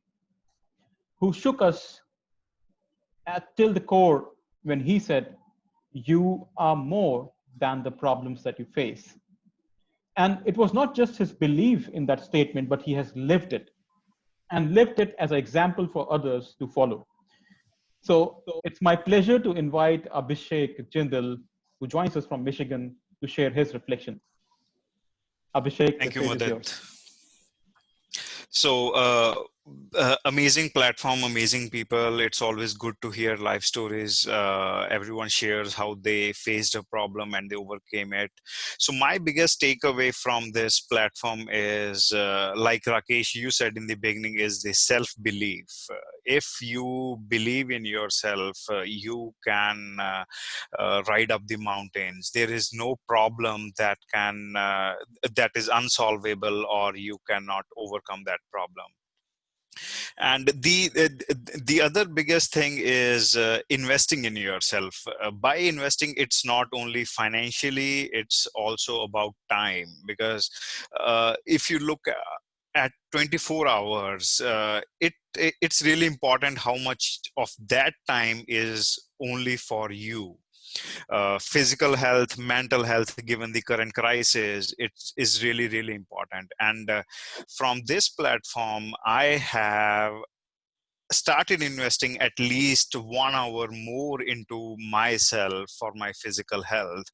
B: who shook us till the core when he said, "You are more than the problems that you face." And it was not just his belief in that statement, but he has lived it and lived it as an example for others to follow. So it's my pleasure to invite Abhishek Jindal, who joins us from Michigan, to share his reflections. Abhishek,
L: Thank
B: the
L: you,
B: stage is
L: Modit.
B: yours.
L: So, amazing platform, amazing people. It's always good to hear life stories. Everyone shares how they faced a problem and they overcame it. So, my biggest takeaway from this platform is, like Rakesh, you said in the beginning, is the self belief. If you believe in yourself, you can ride up the mountains. There is no problem that is unsolvable, or you cannot overcome that problem. And the other biggest thing is investing in yourself. By investing, it's not only financially, it's also about time. Because if you look at 24 hours, it's really important how much of that time is only for you. Physical health, mental health, given the current crisis, it is really, really important. And from this platform, I have started investing at least 1 hour more into myself for my physical health.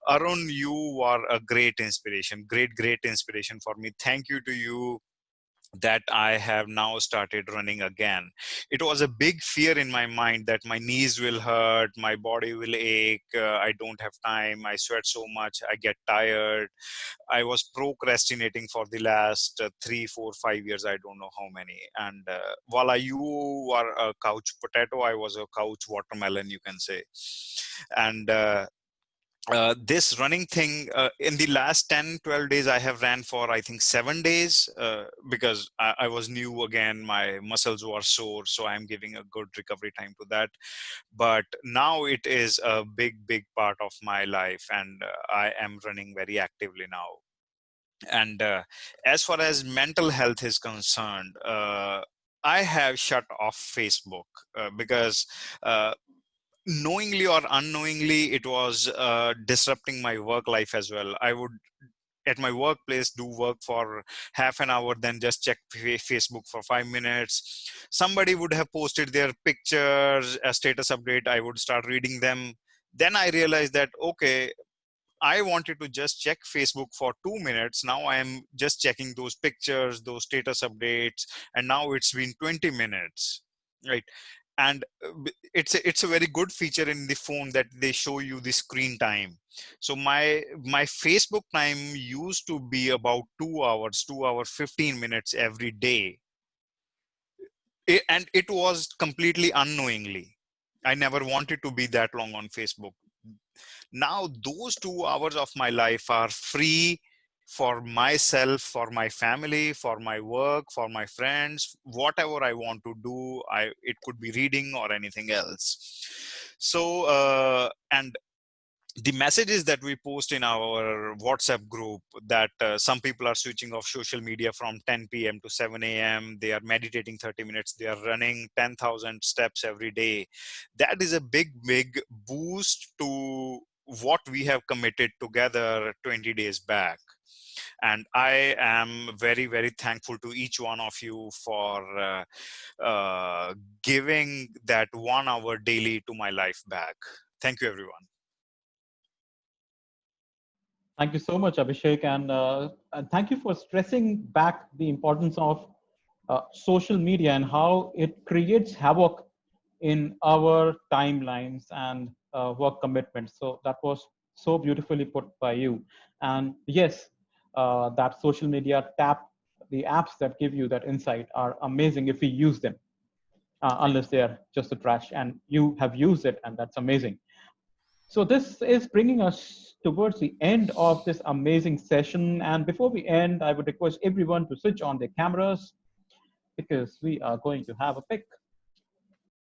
L: Arun, you are a great inspiration, great inspiration for me. Thank you to you that I have now started running again. It was a big fear in my mind that my knees will hurt, my body will ache, I don't have time, I sweat so much, I get tired. I was procrastinating for the last 3, 4, 5 years, I don't know how many. And while you are a couch potato, I was a couch watermelon, you can say. And this running thing, in the last 10-12 days, I have ran for I think 7 days, because I was new again, my muscles were sore, so I'm giving a good recovery time to that. But now it is a big part of my life, and I am running very actively now. And as far as mental health is concerned, I have shut off Facebook, because knowingly or unknowingly, it was disrupting my work life as well. I would, at my workplace, do work for half an hour, then just check Facebook for 5 minutes. Somebody would have posted their pictures, a status update, I would start reading them. Then I realized that, okay, I wanted to just check Facebook for 2 minutes. Now I am just checking those pictures, those status updates, and now it's been 20 minutes, right? And it's a very good feature in the phone that they show you the screen time. So my Facebook time used to be about 2 hours, 2 hour 15 minutes every day. And it was completely unknowingly. I never wanted to be that long on Facebook. Now those 2 hours of my life are free for myself, for my family, for my work, for my friends, whatever I want to do. It could be reading or anything else. So and the messages that we post in our WhatsApp group, that some people are switching off social media from 10 p.m. to 7 a.m. They are meditating 30 minutes. They are running 10,000 steps every day. That is a big boost to what we have committed together 20 days back. And I am very thankful to each one of you for giving that 1 hour daily to my life back. Thank you, everyone.
B: Thank you so much, Abhishek, and thank you for stressing back the importance of social media and how it creates havoc in our timelines and work commitments. So that was so beautifully put by you. And yes, that social media the apps that give you that insight are amazing if we use them, unless they are just a trash. And you have used it, and that's amazing. So this is bringing us towards the end of this amazing session. And before we end, I would request everyone to switch on their cameras because we are going to have a pick.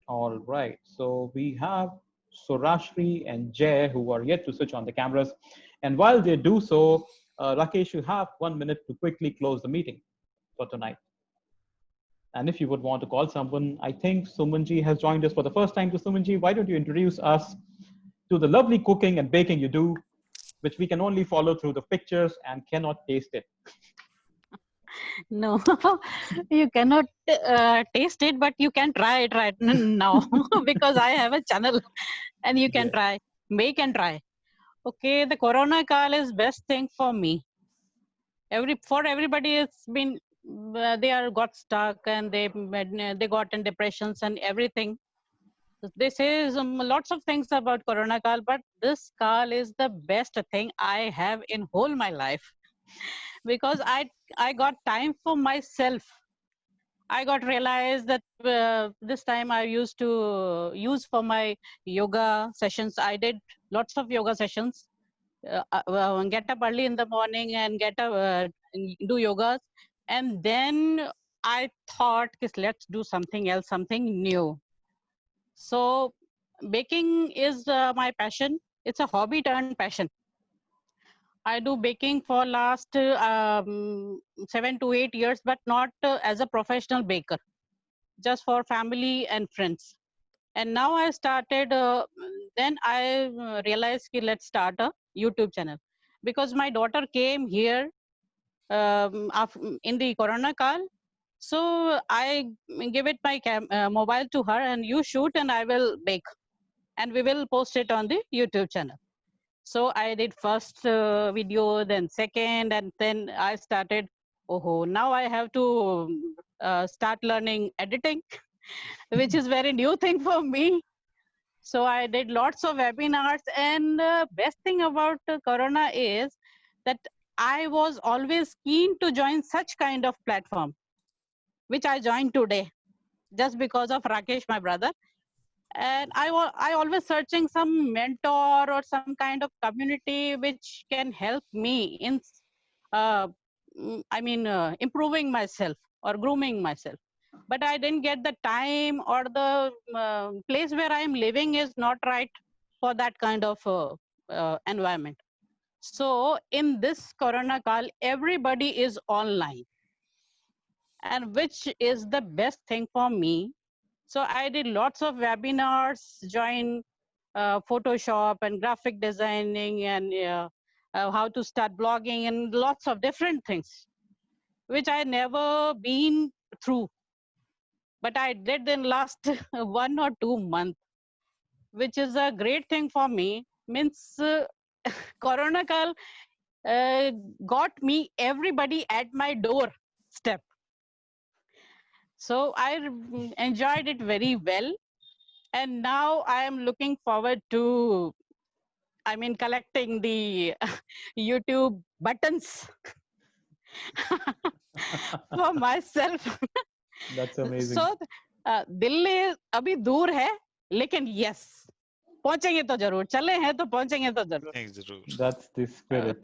B: All right. So we have Surashri and Jay who are yet to switch on the cameras. And while they do so, Rakesh, you have 1 minute to quickly close the meeting for tonight. And if you would want to call someone, I think Sumanji has joined us for the first time. So Sumanji, why don't you introduce us to the lovely cooking and baking you do, which we can only follow through the pictures and cannot taste it.
M: No, you cannot taste it, but you can try it right now because I have a channel and you can try, make and try. Okay, the Corona call is best thing for me. For everybody, it's been they are got stuck and they got in depressions and everything. They say lots of things about Corona Kal, but this Kal is the best thing I have in whole my life because I got time for myself. I got realized that this time I used to use for my yoga sessions. I did lots of yoga sessions. Get up early in the morning and get up, do yogas, and then I thought, let's do something else, something new. So baking is my passion. It's a hobby turned passion. I do baking for last 7 to 8 years, but not as a professional baker, just for family and friends. And now I started, then I realized let's start a YouTube channel because my daughter came here in the Corona Kal. So I give it my mobile to her and you shoot and I will bake and we will post it on the YouTube channel. So I did first video, then second, and then I started, oh, now I have to start learning editing, which is very new thing for me. So I did lots of webinars, and best thing about Corona is that I was always keen to join such kind of platform, which I joined today, just because of Rakesh, my brother. And I always searching some mentor or some kind of community which can help me in, improving myself or grooming myself. But I didn't get the time or the place where I am living is not right for that kind of environment. So in this Corona Kal, everybody is online, and which is the best thing for me. So I did lots of webinars, join Photoshop and graphic designing and how to start blogging and lots of different things, which I never been through. But I did in last 1 or 2 months, which is a great thing for me. Means Corona Kal got me everybody at my door step. So I enjoyed it very well. And now I am looking forward to, collecting the YouTube buttons for myself.
B: That's amazing.
M: So Delhi अभी दूर है, लेकिन yes, पहुंचेंगे तो जरूर, चले हैं तो पहुंचेंगे तो जरूर.
B: That's the spirit.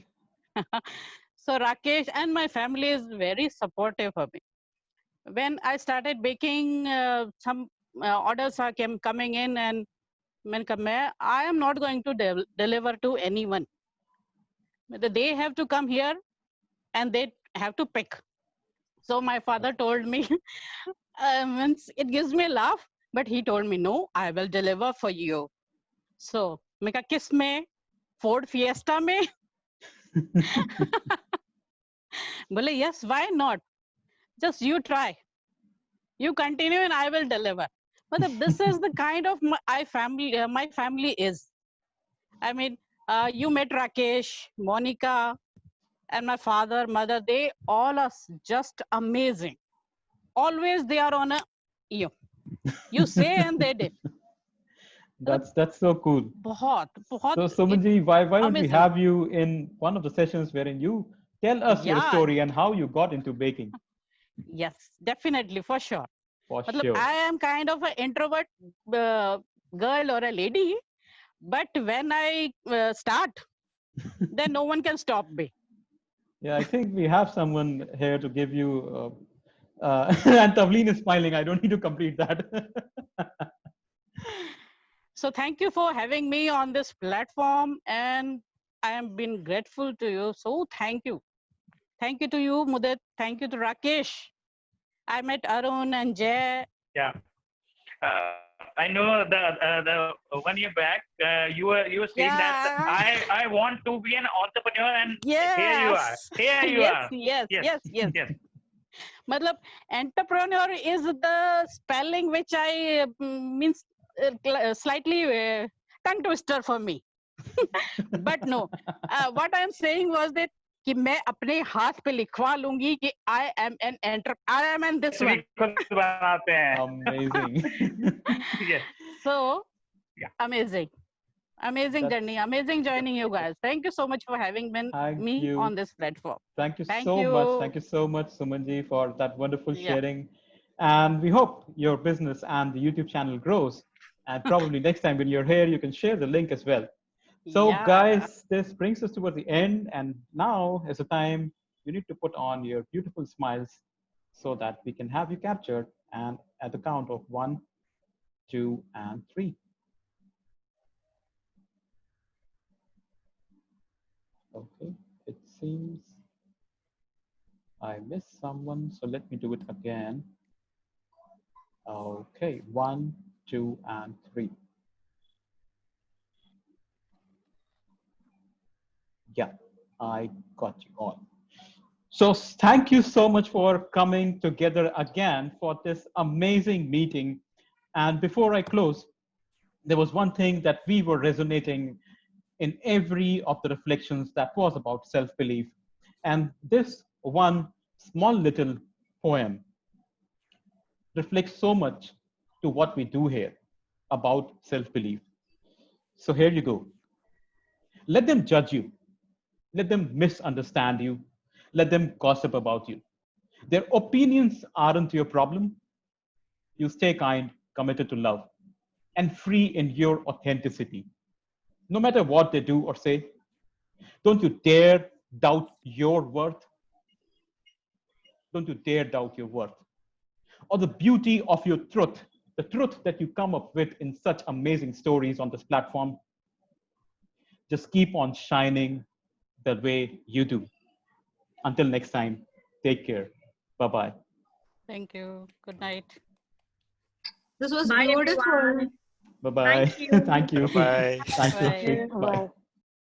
M: So Rakesh and my family is very supportive of me. When I started baking, some orders are coming in, and I am not going to deliver to anyone. They have to come here and they have to pick. So my father told me, it gives me a laugh, but he told me, no, I will deliver for you. So, मैं कहा किस में? Ford Fiesta में? बोले yes, why not? Just you try. You continue and I will deliver. But this is the kind of my family is. I mean, you met Rakesh, Monica, and my father, mother. They all are just amazing. Always they are on a you. You say and they did.
B: That's so cool.
M: बहुत.
B: So Sumanji, why don't we
M: amazing.
B: have you in one of the sessions wherein you tell us your
M: Yeah.
B: story and how you got into baking?
M: Yes, definitely, for sure.
B: For
M: Matlab,
B: sure.
M: I am kind of an introvert girl or a lady, but when I start, then no one can stop me.
B: Yeah, I think we have someone here to give you. And Tavleen is smiling. I don't need to complete that.
M: So thank you for having me on this platform, and I am been grateful to you. So thank you. Thank you to you, Mudit. Thank you to Rakesh. I met Arun and Jay.
I: Yeah. I know the 1 year back you were saying that I want to be an entrepreneur, and here you are. Here you are.
M: Yes. Matlab, entrepreneur is the spelling which I means slightly tongue twister for me. But no, what I am saying was that कि मैं अपने हाथ पे लिखवा लूंगी कि I am this one.
I: बनाते हैं.
B: Amazing.
I: Yes.
M: So
I: Yeah.
M: amazing journey, amazing joining you guys. Thank you so much for having
B: Thank
M: me
B: you.
M: on this platform.
B: Thank you
M: Thank
B: so
M: you.
B: much. Thank you so much, Sumanji, for that wonderful
M: Yeah.
B: sharing. And we hope your business and the YouTube channel grows. And probably next time when you're here, you can share the link as well. So
M: Yeah.
B: guys, this brings us towards the end. And now is the time you need to put on your beautiful smiles so that we can have you captured. And at the count of 1, 2, and 3. Okay, it seems I missed someone, so let me do it again. Okay, 1, 2, and 3. Yeah, I got you all. So thank you so much for coming together again for this amazing meeting. And before I close, there was one thing that we were resonating in every of the reflections that was about self-belief. And this one small little poem reflects so much to what we do here about self-belief. So here you go. Let them judge you. Let them misunderstand you. Let them gossip about you. Their opinions aren't your problem. You stay kind, committed to love, and free in your authenticity. No matter what they do or say, don't you dare doubt your worth. Don't you dare doubt your worth or the beauty of your truth, the truth that you come up with in such amazing stories on this platform. Just keep on shining the way you do. Until next time, take care. Bye-bye.
M: Thank you. Good night.
F: This was
H: Bye,
F: beautiful.
H: everyone.
B: Bye-bye.
H: Thank you.
B: Thank you.
L: Bye.
B: Thank you.
M: Bye.
B: Bye.